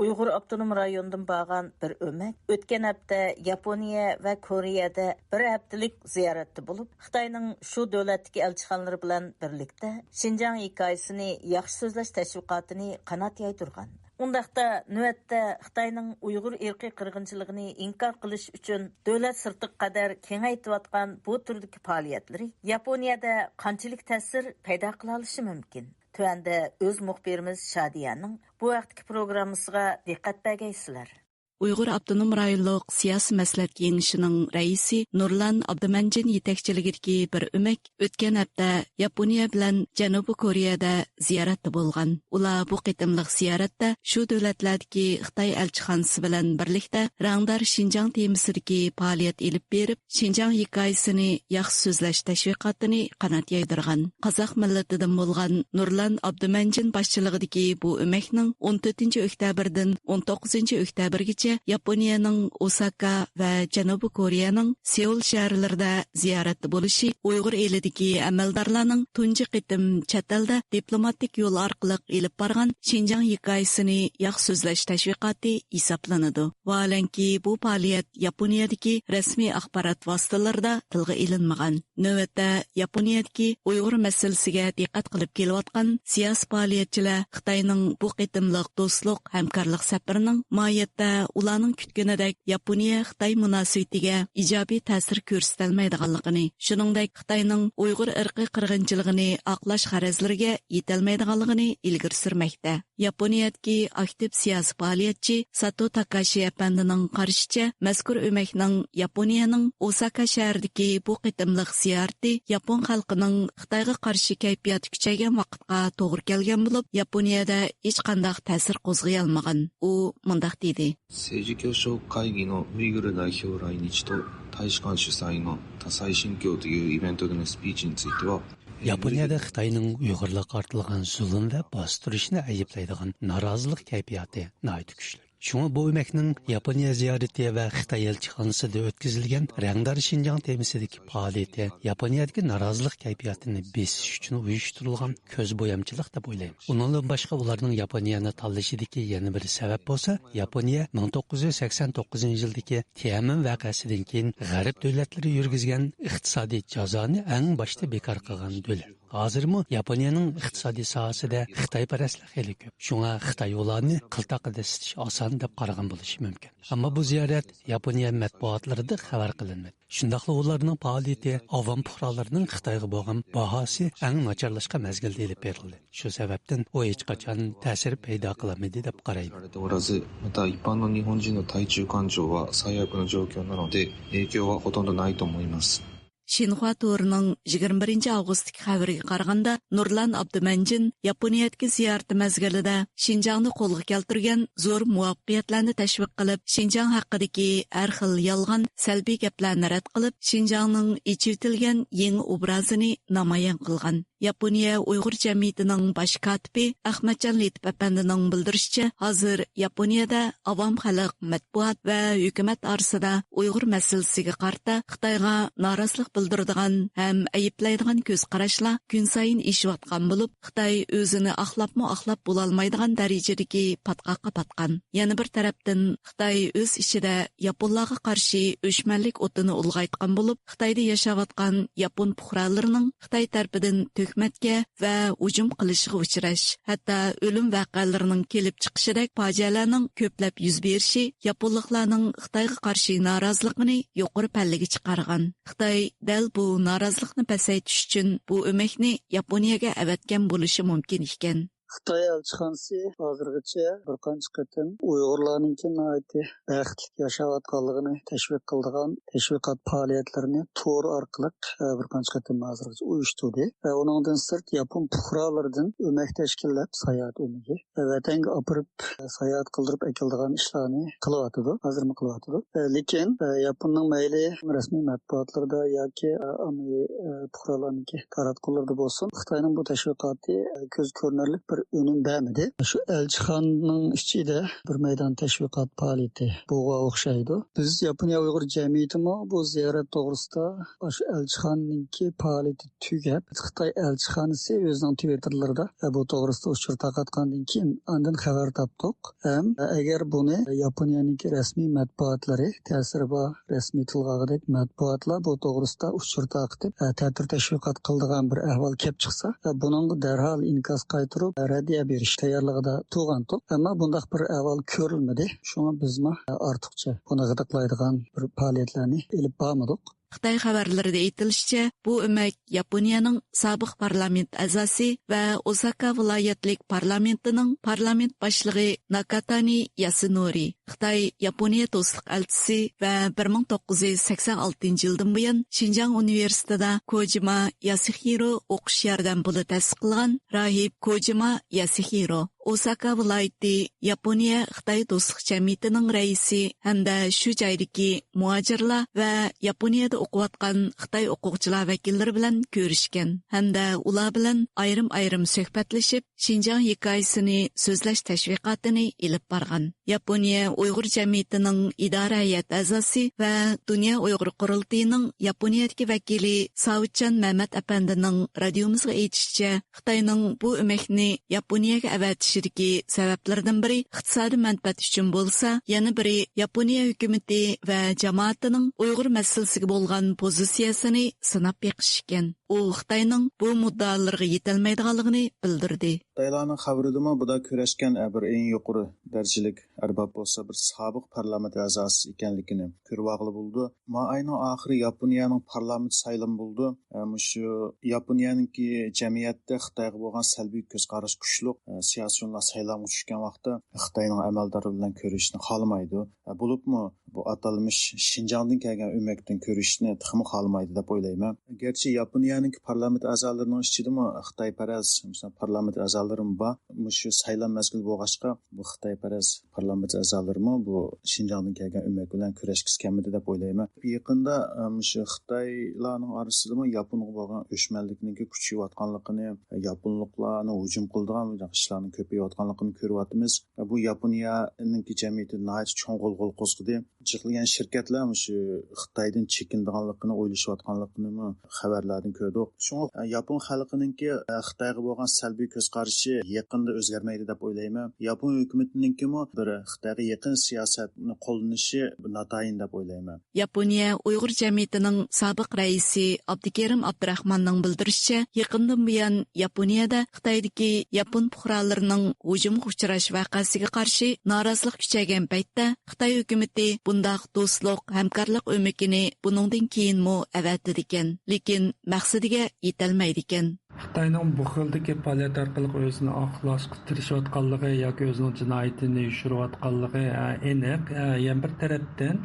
Uyghur Abdunum rayonundan bağan bir ömek, ötken hafta Yaponiya ve Koreyada bir haftalik ziyaretli bulup, Xitayning şu dövlətdeki elçixanları bilan birlikte Şinjan hikayesini yaxşı sözləş təşviqatını qanat yaydırgan. Undaqda növətdə Xitayning Uyghur irqi qırğınçılığını inkar qilish uchun dövlət sırtıq qadar kengaytıyatqan bu türdeki fəaliyyətləri Yaponiyada qanchalik ta'sir paydo qila olishi mumkin? Tövəndə öz muxbirimiz Şadiyanın bu vaqtki programmasiga diqqat bergaysizlar. Uyghur Abdunum rayonluq siyasi maslahat kengashining raisi Nurlan Abdumanjin yetakchiligidagi bir o'mak o'tgan hafta Yaponiya bilan Janubiy Koreyada ziyoratda bo'lgan. Ular bu qitimliq ziyoratda shu davlatlardagi Xitoy elchixonasi bilan birlikda rangdor Şinjan temisidagi faoliyat elib berib, Şinjan hikoyasini yaxshi so'zlash tashviqotini qanot yaydirgan. Qozoq millatidan bo'lgan Nurlan Abdumanjin boshchiligidagi bu o'makning 14-oktyabrdan 19-oktyabrgacha Yaponiyaning Osaka va Janubiy Koreyaning Seul shaharlarida ziyoratda bo'lishi Uyg'ur elidagi amaldorlarning tunji qitim chet elda diplomatik yo'l orqali elib borgan Şinjan hikoyasini yaxshi so'zlash tashviqoti hisoblanadi. Vaholanki bu faoliyat Yaponiyadagi rasmiy axborot vositalarida tilga ilinmagan. Navbatda Yaponiyadagi Uyg'ur masalasiga diqqat qilib kelayotgan siyosiy faoliyatchilar Xitoyning bu qitimliq do'stlik hamkorlik safarining mohiyatda ularning kutganidek Yaponiya Xitoy munosabatiga ijobiy ta'sir ko'rsatilmaydiganligini, shuningdek Xitoyning Uyg'ur irqiy qirg'inchiligini oqlash g'arazlariga yetilmaydiganligini ilgari surmoqda. Yaponiyadagi aktiv siyosiy faoliyatchi Sato Takashi apandining qarashicha, mazkur o'makning Yaponiyaning Osaka shahridagi bu qitimliq ziyorati Yapon xalqining Xitoyga qarshi kayfiyati kuchaygan vaqtga to'g'ri kelgan bo'lib, Yaponiyada hech qanday ta'sir qo'zg'ay olmagan. U mundaq dedi: 政治協商会議のウイグル代表来日と大使館主催の多彩新疆というイベントでのスピーチについては Yaponiyada Xitoyning Uyg'urlarga artilgan zulm va bostirishni ayblaydigan norozilik kayfiyati nihoyat kuchli. Shunga bu o'makning Yaponiya ziyorati va Xitoy elchixonasida o'tkazilgan rangdor Şinjan temisidagi faoliyati Yaponiyadagi norozilik kayfiyatini besish uchun uyushtirilgan ko'zbo'yamchilik deb o'ylayman. Undan boshqa ularning Yaponiyani tanlashidagi yana bir sabab bo'lsa, Yaponiya 1989-yildagi Tiananmen voqeasidan keyin g'arb davlatlari yurgizgan iqtisodiy jazoni eng boshda bekor qilgan davlat. Hozirmi Yaponiyaning iqtisodiy sohasida Xitoyparastlik xeli ko'p. Shunga Xitoy ularni qiltaqida sitish oson deb qaragan bo'lishi mumkin. Ammo bu ziyorat Yaponiya matbuotlarida xabar qilinmadi. Shundaqla ularning faoliyati avom fuqarolarining Xitoyga bo'lgan bahosi eng nacharlashga mazgilda elib berildi. Shu sababdan u hech qachon ta'sir paydo qilmaydi deb qarayman. また一般の日本人の対中感情は最悪の状況なので影響はほとんどないと思います。 Xinhua to'rining 21 avgustdagi xabariga qaraganda Nurlan Abdumanjin Yaponiyadagi ziyorati mezgilida Şinjanni qo'lga keltirgan zo'r muvaffaqiyatlarni tashviq qilib, Şinjan haqidagi har xil yolg'on, salbiy gaplarni rad qilib, Şinjanning ichitilgan yangi obrazini namoyon qilgan. Yaponiya Uyg'ur jamiyatining bosh kotibi Ahmadjon Letip apandining bildirishicha, hozir Yaponiyada avom xalq, matbuot va hukumat orasida Uyg'ur masalasiga qarta Xitoyga norozilik bildiradigan ham ayiblaydigan ko'z qarashlar kun sayin ishiyotgan bo'lib, Xitoy o'zini oqlab bo'lolmaydigan darajadagi patqoqqa patgan. Yana bir tarafdan Xitoy o'z ichida Yaponlarga qarshi o'chmanlik o'tini ulg'aytgan bo'lib, Xitoyda yashayotgan yapon fuqarolarining Xitoy tarafidan töhmatga va hujum qilishiga uchrash, hatto o'lim voqealarining kelib chiqishidek fojialarning ko'plab yuz berishi yaponliklarning Xitoyga qarshi noroziligini yuqori pallaga chiqargan. Xitoy dal bu norozilikni pasaytish uchun bu o'makni Yaponiyaga avatgan bo'lishi mumkin ekan. Xitoy elchixonasi hozirgacha bir qancha qatim Uyg'urlarninki nihoyatda baxtli yashayotganligini tashviq qildigan tashviqot faoliyatlarini to'r orqali bir qancha qatim hozirgacha uyushtirdi va uningdan sirt Yapon fuqarolaridan o'mak tashkillab sayohat o'rniga vatanga opirib sayohat qildirib akildigan ishlarni qilyotidi, hozirmi qilyotidi. Lekin Yaponning mayli rasmiy matbuotlarda yoki fuqarolarniki taratqularda bo'lsin, Xitoyning bu tashviqoti ko'z ko'rinarli bir önüm bermedi. Şu elçixanın içinde bir meydan teşviqat faaliyeti buğa o'xshaydi. Biz Yaponiya Uyg'ur jamiyatimi bu ziyorat to'g'risida şu elçixanınki faaliyeti tugab, Xitoy elçixonasi o'zining Twitter'larida bu to'g'risida uchur tarqatgandan keyin ondan xabar topdik. Ham agar buni Yaponiyaniki rasmiy matbuotlari ta'siri bor rasmiy tilg'ag'idek matbuotlar bu to'g'risida uchur tarqatib, ta'tir tashviqot qildigan bir ahvol kelib chiqsa, buning darhol inkos qaytirib radiya berish tayyorligida turgandik, ammo bundaq bir ahvol ko'rilmadi. Shunga bizmi ortiqcha buni g'idiqlaydigan bir faoliyatlarni ilib bormadik. Xitoy xabarlarida aytilishicha, bu o'mak Yaponiyaning sobiq parlament a'zosi va Osaka viloyatlik parlamentining parlament boshlig'i Nakatani Yasunori, Xitoy Yaponiya do'stlik elchisi va 1986-yildan buyon Xinjiang universitetida Kojima Yasuhiro o'qish yordam puli tasdiqlagan rahib Kojima Yasuhiro Osaka viloyati Yaponiya Xitoy do'stlik jamiyatining raisi hamda shu joydagi muhojirlar va Yaponiyada o'qiyotgan Xitoy o'quvchilar vakillari bilan ko'rishgan hamda ular bilan ayrim suhbatlashib, Xinjiang hikoyasini so'zlash tashviqotini ilib borgan. Yaponiya Uyg'ur jamiyatining idora hay'at a'zosi va Dunyo Uyg'ur qurultiyining Yaponiyadagi vakili Savitchan Mamat apandining radiomizga aytishicha, Xitoyning bu o'makni Yaponiyaga avatishidagi sabablardan biri iqtisodiy manfaat uchun bo'lsa, yana biri Yaponiya hukumati va jamoatining Uyg'ur masalasiga bo'lgan pozitsiyasini sinab beqish ekan. U Xitoyning bu muddaolarga yetolmaydiganligini bildirdi. Xitoylarning xabaridami buda kurashgan bir eng yuqori darajalik arbob bo'lsa bir sobiq parlament a'zosi ekanligini ko'rvog'li bo'ldi. Ma ayning oxiri Yaponiyaning parlament saylimi bo'ldi. Shu Yaponiyaningki jamiyatda Xitoyga bo'lgan salbiy ko'z qarash kuchli. Siyosiyonlar saylamga tushgan vaqtda Xitoyning amaldori bilan ko'rishni xohlamaydi. Bo'libmi bu atalmish Xinjiangdan kelgan o'makdan ko'rishni tixmi xohlamaydi deb o'ylayman. Gerçi Yaponiyaning parlament a'zolarining ichidami Xitoyparast parlament a'zolari bor. Shu saylam mazgil bo'lg'achqa bu Xitoyparast parlament a'zolarimi bu Xinjiangdan kelgan o'mak bilan kurashgisi kelmadi deb o'ylayman. Yaqinda shu Xitoylarning orasida Yaponga bo'lgan o'chmanlikning kuchayotganligini, yaponliklarni hujum qildigan ishlarni ko'payayotganligini ko'ryapmiz. Bu Yaponiyaning jamiyati nihoyat cho'ng qo'l qo'zg'adi. Chiqilgan shirkatlar shu Xitoydan chekindiganligini o'ylashayotganligini xabarlardan ko'rdik. Shunga Yapon xalqininki Xitoyga bo'lgan salbiy ko'z qarashi yaqinda o'zgarmaydi deb o'ylayman. Yapon hukumatininki bir Xitoyga yaqin siyosatni qo'llanishi notayin deb o'ylayman. Yaponiya Uyg'ur jamiyatining sobiq raisi Abdukerim Abdurahmonning bildirishicha, yaqindan buyon Yaponiyada Xitoydagi yapon fuqarolarining hujumga uchrash voqeasiga qarshi norozilik kuchaygan paytda Xitoy hukumati bundaq do'stlik, hamkorlik o'makini buningdan keyinmi avatdi ekan, lekin maqsadiga yetolmaydi ekan. Xitoyning bu xildagi faoliyat orqali o'zini oqlashga tirishayotganligi yoki o'zining jinoyatini yushirayotganligi aniq. Yana bir tarafdan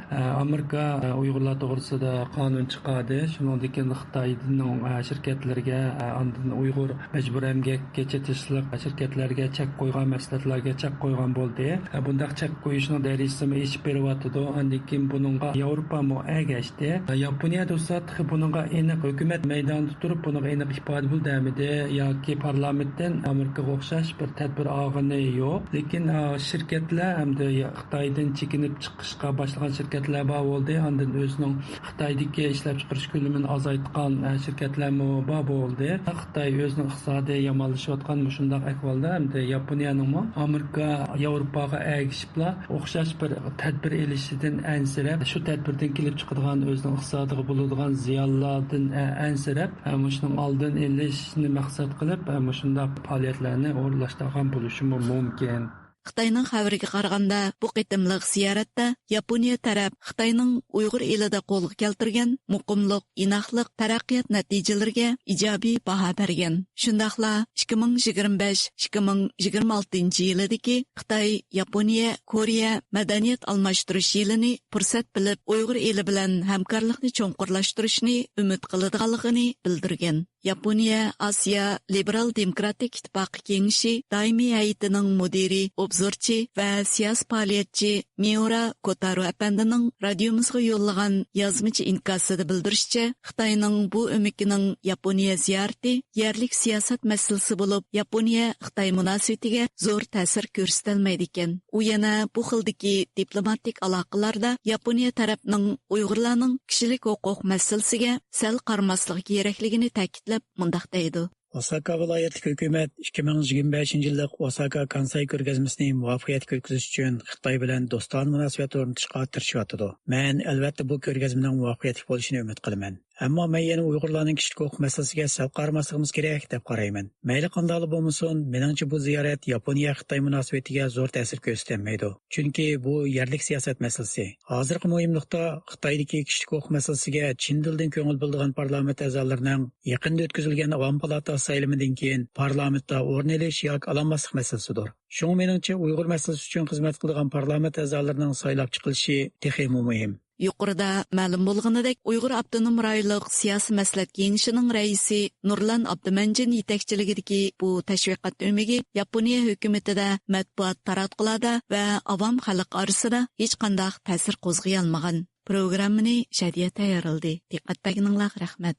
Amerika Uyg'urlar to'g'risida qonun chiqardi. Shuningdek Xitoyning shirkatlariga, undan Uyg'ur majbur emgakka chetishliq shirkatlarga chek qo'ygan, mahsulotlarga chek qo'ygan bo'ldi. Bundaq chek qo'yishning darajasini eshib beryapti. Undan keyin buningga Yevropa ergashdi. Yaponiya do'stlar buningga aniq hukumat maydonida turib buningga aniq ifoda bildi. Yoki parlamentdan Amerikaga o'xshash bir tadbir olgani yo'q, lekin shirkatlar hamda Xitoydan chekinib chiqishga boshlagan shirkatlar bor bo'ldi. Undan o'zining Xitoydagi ishlab chiqarish ko'lamini azaytgan shirkatlar bor bo'ldi. Xitoy o'zining iqtisodiy yomonlashayotgan shunday ahvolda hamda Yaponiyaning Amerika Yevropaga ergishibla o'xshash bir tadbir elishidan ansirab, shu tadbirdan kelib chiqadigan o'zining iqtisodiga bo'ladigan ziyonlardan ansirab, shuning oldin elishni maqsad qilib shunday faoliyatlarni o'rlashtirgan bo'lishi mumkin. Xitayning xabariga qaraganda, bu qitimliq ziyoratda Yaponiya taraf Xitayning Uyg'ur elida qo'lga keltirgan muqimliq, inoqlik, taraqqiyot natijalariga ijobiy baho bergan. Shundaqla 2025-2026 yildagi Xitoy, Yaponiya, Koreya madaniyat almashtirish yilini fursat bilib Uyg'ur eli bilan hamkorlikni cho'nqurlashtirishni umid qiladiganligini bildirgan. Yaponiya Asiya Liberal Demokratik İttifaqı Kengashi doimiy hay'atining mudiri, obzorchi va siyosiy faoliyatchi Miura Kotaro apandining radiomizga yo'llagan yozmachi inkosida bildirishicha, Xitoyning bu o'mikining Yaponiya ziyorati yerlik siyosat masalasi bo'lib, Yaponiya Xitoy munosabatiga zo'r ta'sir ko'rsatilmaydi ekan. U yana bu xildagi diplomatik aloqalarda Yaponiya tarafining Uyg'urlarning kishilik huquq masalasiga sal qarmasligi kerakligini ta'kidlab mundaq deydi. Osaka viloyatlik hukumat 2025 yillik Osaka Kansai ko'rgazmasini muvaffaqiyatli o'tkazish uchun Xitoy bilan do'stona munosabat o'rnatishga tirishyapti. Men albatta bu ko'rgazmaning muvaffaqiyatli bo'lishini umid qilaman. Ammo men yana Uyg'urlarning kishilik huquq masalasiga sal qarmasligimiz kerak deb qarayman. Mayli qanday bo'lmasin, meningcha bu ziyorat Yaponiya Xitoy munosabatiga zo'r ta'sir ko'rsatmaydi. Chunki bu yerlik siyosat masalasi. Hozirgi muhimlikda Xitoydagi kishilik huquq masalasiga chin dildan ko'ngil bildigan parlament a'zolarining yaqinda o'tkazilgan Avam palatasi saylamidan keyin parlamentda o'rin olish yoki ololmaslik masalasidir. Shuning meningcha Uyg'ur masalasi uchun xizmat qilgan parlament a'zolarining saylab chiqilishi texnik muhim. Yuqorida ma'lum bo'lganidek, Uyg'ur Abdunum rayonlik siyosiy maslahat kengashining raisi Nurlan Abdumanjin yetakchiligidagi bu tashviqot o'migi Yaponiya hukumatida, matbuot taratqularda va avom xalq orasida hech qanday ta'sir qo'zg'ay olmagan. Programmani Shadiya tayyorladi. Diqqatdagilarga rahmat.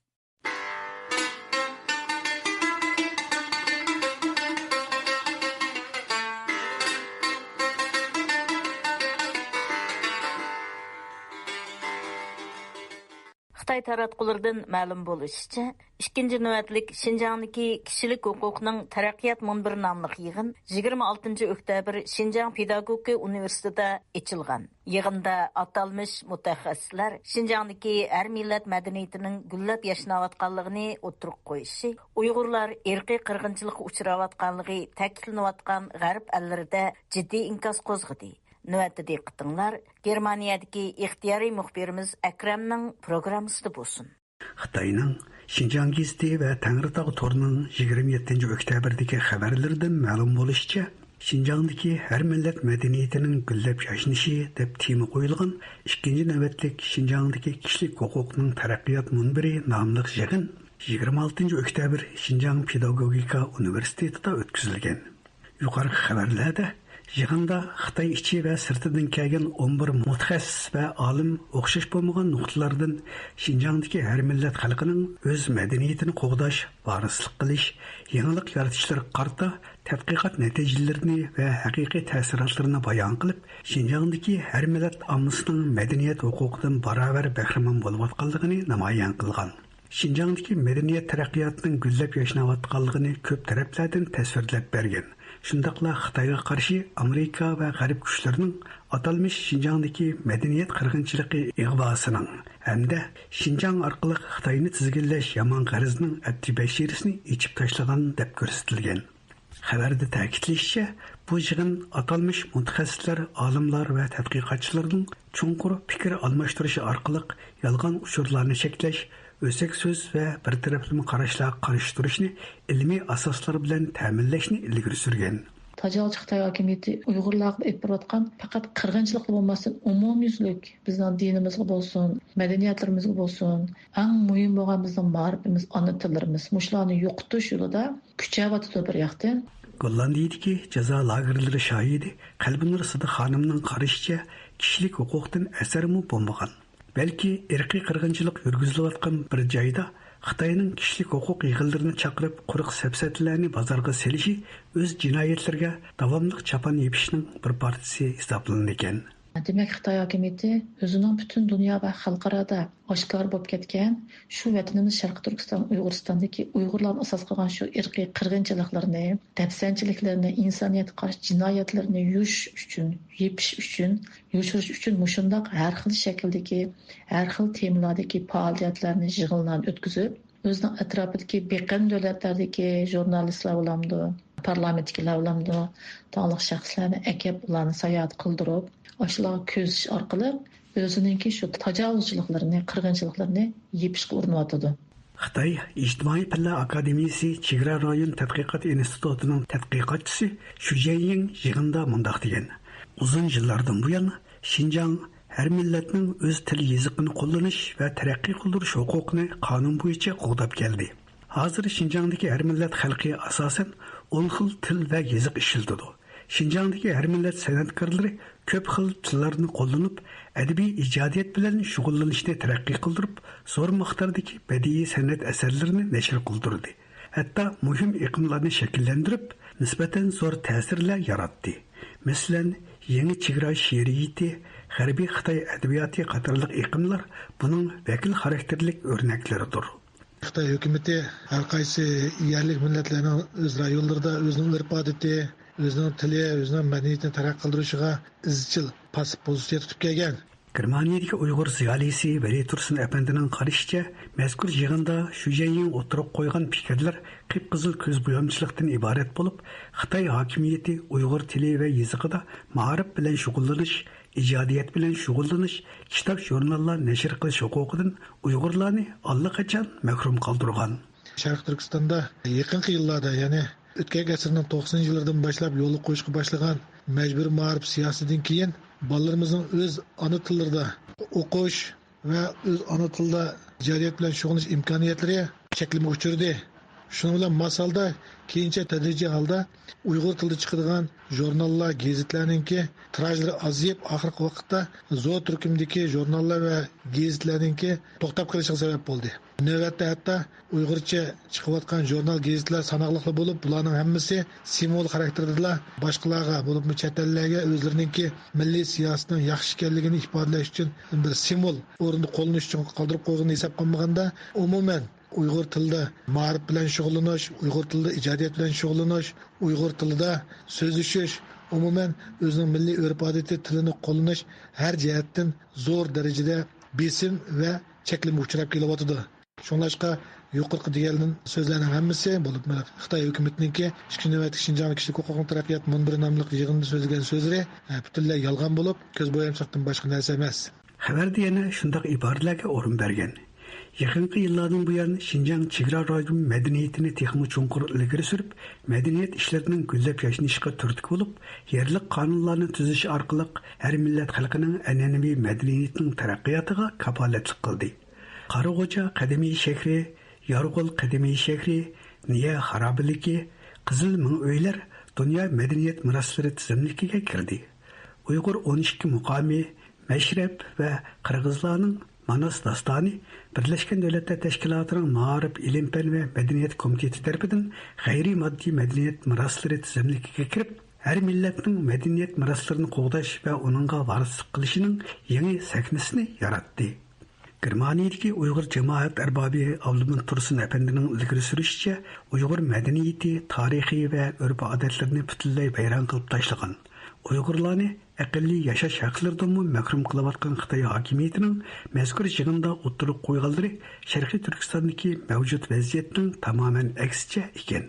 Xitay taratqulardan ma'lum bo'lishicha, 2-ci növbətlik Şinjan'daki kişilik hüququnun taraqqiyat munbiri namlıq yığın 26 oktyabr Şinjan Pedagogika Universitetida açılgan. Yığında atalmış mutaxassislar Şinjan'daki her millet medeniyetinin güllab yaşanayotganligini o'tirib qo'yishi, Uyg'urlar irqiy qirg'inchilikka uchrayotganligi ta'kidlanayotgan g'arb ellarida jiddiy inkas qo'zg'adi. Növətdə diqqətinizlər Germaniyadakı ixtiyari muxbirimiz Akramning programmasida bo'lsin. Xitoyning Şinjan gazeti va Tangritog' to'rining 27 oktyabrdagi xabarlaridan ma'lum bo'lishicha, Şinjandagi har millat madaniyatining gullab yashnashi deb tema qo'yilgan 2-navbatlik Şinjandagi kishilik huquqning taraqqiyot munbiri nomli yig'in 26 oktyabr Şinjan Pedagogika Universitetida o'tkazilgan. Yuqori xabarlarda yig'inda Xitoy ichi va sirtidan kelgan 11 mutaxassis va olim o'xshash bo'lmagan nuqtalardan Şinjandagi har millat xalqining o'z madaniyatini qo'g'dash, varislik qilish, yangilik yaratishlar qarta tadqiqot natijalarini va haqiqiy ta'sirotlarini bayon qilib, Şinjandagi har millat ommasining madaniyat huquqidan barobar bahramand bo'layotganligini namoyon qilgan. Şinjandagi madaniyat taraqqiyotining gullab yashnayotganligini ko'p taraflardan tasvirlab bergan. Shundaqla Xitoyga qarshi Amerika va g'arb kuchlarining atalmış Şinjandagi madaniyat qirg'inchiligi ig'vosining hamda Şinjan orqali Xitoyni tizginlash yomon g'arizning abdi-bashirisini ichib tashlagan deb ko'rsatilgan. Xabarda ta'kidlanishicha, bu yig'in atalmış mutaxassislar, olimlar va tadqiqotchilarning chunqur fikr almashtirishi orqali yolg'on uchurlarni cheklash, o'sak so'z va bir taraflama qarashlar qarshi turishni ilmiy asoslar bilan ta'minlashni ilgari surgan. Tajovuzchi Xitoy hokimiyati Uyg'urlarga aytayotgan faqat qirg'inchilik bo'lmasdan umumyuzlik bizning dinimizga bo'lsin, madaniyatlarimizga bo'lsin, eng muhim bo'lgan bizning ma'rifimiz, ona tillarimiz, mushlarni yo'qotish yo'lida kuchayotdi bir yoqdan. Gollandiyadagi jazo lagerlari shohidi Qalbinur Sidiq xonimning qarashicha kishilik huquqdan asarmi bo'lmagan. Belki irqiy qirg'inchilik yurgizilayotgan bir joyda Xitoyning kishilik huquq yig'inlarini chaqirib, quruq sapsatlarni bozorga selishi o'z jinoyatlariga davomli chapan yepishning bir partisi hisoblanadi ekan. Demak, Xitoy hokimiyati o'zining butun dunyo va xalqaroda oshkor bo'lib ketgan shu vatanimiz Sharq Turkiston, Uyg'uristondagi Uyg'urlarni asos qilgan shu irqiy qirg'inchiliklarni, dafsanchiliklarni, insoniyatga qarshi jinoyatlarni yepish uchun mushundoq har xil shakldagi, har xil temalardagi faoliyatlarni, yig'inlarni o'tkazib, o'zining atrofidagi beqin davlatlardagi jurnalistlar bo'lamdi, parlamentdagilar bilan taniq shaxslarni akab ularni sayohat qildirib, ashulaga ko'zish orqali o'zininki shu tajovuzchiliklarni, qirg'inchiliklarni yepishga urinyotdi. Xitoy İctimai Fanlar Akademiyasi Chegara rayon tadqiqot institutining tadqiqotchisi Shu Jianying yig'inda mundaq degan. Uzun yillardan buyon Xinjiang har millatning o'z til yoziqini qo'llanish va taraqqiy qildirish huquqini qonun bo'yicha qo'g'dab keldi. Hozir Xinjiangdagi har millat xalqi asosan 10 xil til va yoziq ishlatadi. Xinjiangdagi har millat san'atkorlari ko'p xil tillarni qo'llanib, adabiy ijodiyat bilan shug'ullanishni taraqqiy qildirib, zo'r miqdordagi badiiy san'at asarlarini nashr qildirdi. Hatto muhim iqlimlarni shakllantirib, nisbatan zo'r ta'sirlar yaratdi. Masalan, yangi chegara she'riyati, G'arbiy Xitoy adabiyoti qatorliq iqlimlar buning vakil xarakterlik o'rnaklaridir. Xitoy hukumati har qaysi yerlik millatlarning o'z rayonlarida o'zining urf-odati, o'zining tili, o'zining madaniyatini taraqqiy qildirishiga izchil pasif pozitsiya tutib kelgan. Germaniyadagi Uyg'ur ziyolisi Vali Tursun apandining qarashicha, mazkur yig'inda Shu Jianying o'tirib qo'ygan fikrlar qip-qizil ko'z bo'yamchilikdan iborat bo'lib, Xitoy hokimiyati Uyg'ur tili va yoziqida ma'rif bilan shug'ullanish, ijodiyat bilan shug'ullanish, kitob jurnallar nashr qilish huquqidan Uyg'urlarni allaqachon mahrum qoldirgan. Sharq Turkistonda yaqinqi yillarda, ya'ni o'tgan asrning 90-yillardan boshlab yo'l qo'yishga boshlagan majburiy ma'rif siyosatidan keyin bolalarımızın öz ana tillarida o'qish va o'z ana tilida ijodiyat bilan shug'ullanish imkoniyatlari cheklanib uchirdi. Shuning bilan masalda keyincha tadrijiy holda Uyg'ur tilida chiqadigan jurnallar, gazetlarninki tirajlari aziyib, oxirgi vaqtda zo'r turkumdagi jurnallar va gazetlarninki to'xtab qolishiga sabab bo'ldi. Navbatda hatto Uyg'urcha chiqayotgan jurnal, gazetlar sanoqli bo'lib, bularning hammasi simvol xarakterdalar. Boshqalarga bo'lib chet ellarga o'zlarininki milliy siyosatning yaxshi ekanligini ifodalash uchun bir simvol o'rinda qo'llanish uchun qoldirib qo'ygan hisob qilmaganda, umuman Uyg'ur tilida ma'rif bilan shug'ullanish, Uyg'ur tilida ijodiyat bilan shug'ullanish, Uyg'ur tilida so'zlashish, umuman o'zining milliy urf-odati tilini qo'llanish har jihatdan zo'r darajada besim va cheklanma uchrab kelyapti. Shunlashqa yuqorqi deganning so'zlarning hammasi bo'lib, Xitoy hukumatiningki 2 Xinjiang kishilik huquqning taraqqiyot munbiri nomli yig'inda so'zlagan so'zlari butunlay yolg'on bo'lib, ko'z bo'yamchilikdan boshqa narsa emas. Xabarda yana shunday iboralarga o'rin bergan. Yaqinqi yillardan buyon Xinjiang chegara rayoni madaniyatini texmo chunqur ilgari surib, madaniyat ishlarining gullab yashnashiga turtki bo'lib, yerlik qonunlarni tuzish orqali har millat xalqining an'anaviy madaniyatining taraqqiyotiga kafolatlik qildi. Qarag'o'cha qadimiy shahri, Yorg'ul qadimiy shahri, Niya xarobaligi, Qizil ming uylar dunyo madaniyat meroslari tizimligiga kirdi. Uyg'ur 12 muqomi, Mashrab va Qirg'izlarning Manas dastoni Birleşken Devletler Teşkilatı'nın Ma'arif, İlim-Fen ve Medeniyet Komiteti tarafından gayri maddi medeniyet mirasları tizimligiga kirib, her milletin medeniyet miraslarını qo'g'dash ve onunga varislik qilishinin yeni sahnesini yaratdi. Germaniyadagi Uyg'ur jamoat arbobi Avlimin Tursun apandining ilgari surishicha, Uyg'ur madaniyati, tarixi ve urf-odatlarini butunlay vayron qilib tashlagan. Uyg'urlarni aqlli yashash haqlaridan mahrum qilayotgan Xitoy hokimiyatining mazkur yig'inda o'tirib qo'yganlari Sharqiy Turkistondagi mavjud vaziyatning tamoman aksicha ekan.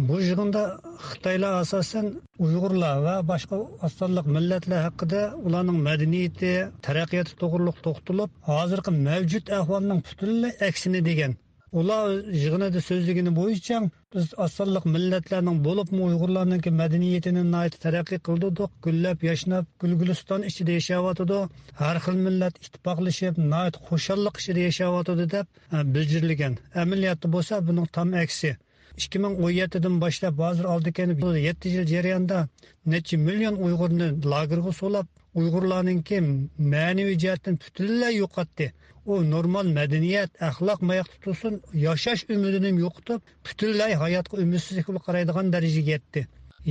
Bu yig'inda Xitoylar asosan Uyg'urlar va boshqa ostonliq millatlar haqida ularning madaniyati, taraqqiyoti to'g'riliq to'xtalib, hozirgi mavjud ahvolning butunlay aksini degan. Ular yig'inida so'zligini bo'yicha biz ostonliq millatlarning bo'libmi Uyg'urlarning madaniyatini taraqqiy qildik, gullab yashnab, Gulguliston ichida yashayotdi, har xil millat ittifoqlashib, xushonlik ichida yashayotdi deb bildirilgan. Amaliyotda bo'lsa buning tam aksi. 2017dan boshlab hozir oldikani 7 yil jarayonida necha million Uyg'urni lagerga solib, Uyg'urlarningki ma'naviy jihatdan butunlay yo'qotdi. O normal madaniyat, axloq mayoq tutulsun, yashash umidini yo'qotib, butunlay hayotga umidsizlik qilib qaraydigan darajaga yetdi.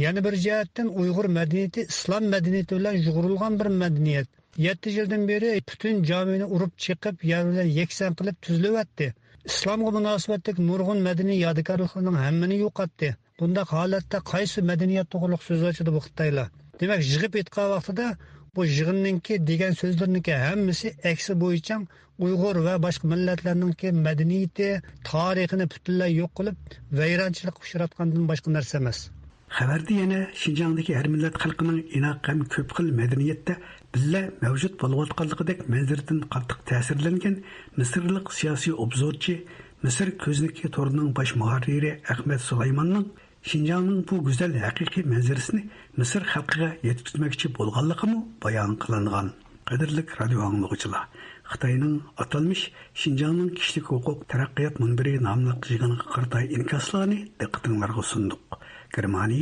Yana bir jihatdan Uyg'ur madaniyati islom madaniyati bilan shug'ullangan bir madaniyat. 7 yildan beri butun jamiyatni urib chiqib, yerlar yakson qilib tuzilyapti. Islomga munosabatdagi nurg'un madaniy yodikorliklarning hammani yo'qotdi. Bunda holatda qaysi madaniyat to'g'riliq so'z ochadi bu Xitoylar? Demak, yig'ib aytgan vaqtida bu yig'inninki degan so'zlarningki hammasi aksi bo'yicha Uyg'ur va boshqa millatlarningki madaniyati, tarixini butunlay yo'q qilib, vayronchilikka uchratgandan boshqa narsa emas. Xabarda yana Şinjandagi har millat xalqining inoq ham ko'p xil madaniyatda billa mavjud bo'layotganligidek manzaradan qattiq ta'sirlangan Misrlik siyosiy obzorchi, Misr ko'zniki torining bosh muharriri Ahmed Sulaymonning Şinjangning bu go'zal haqiqiy manzarasini Misr xalqiga yetkazmoqchi bo'lganligi bayon qilingan. Qadrli radio anglag'uchilar, Xitoyning atalmış Şinjangning kishilik huquq taraqqiyot munbiri nomli yig'iniga qarata inkoslarni diqqatingizga sunduq. Germaniya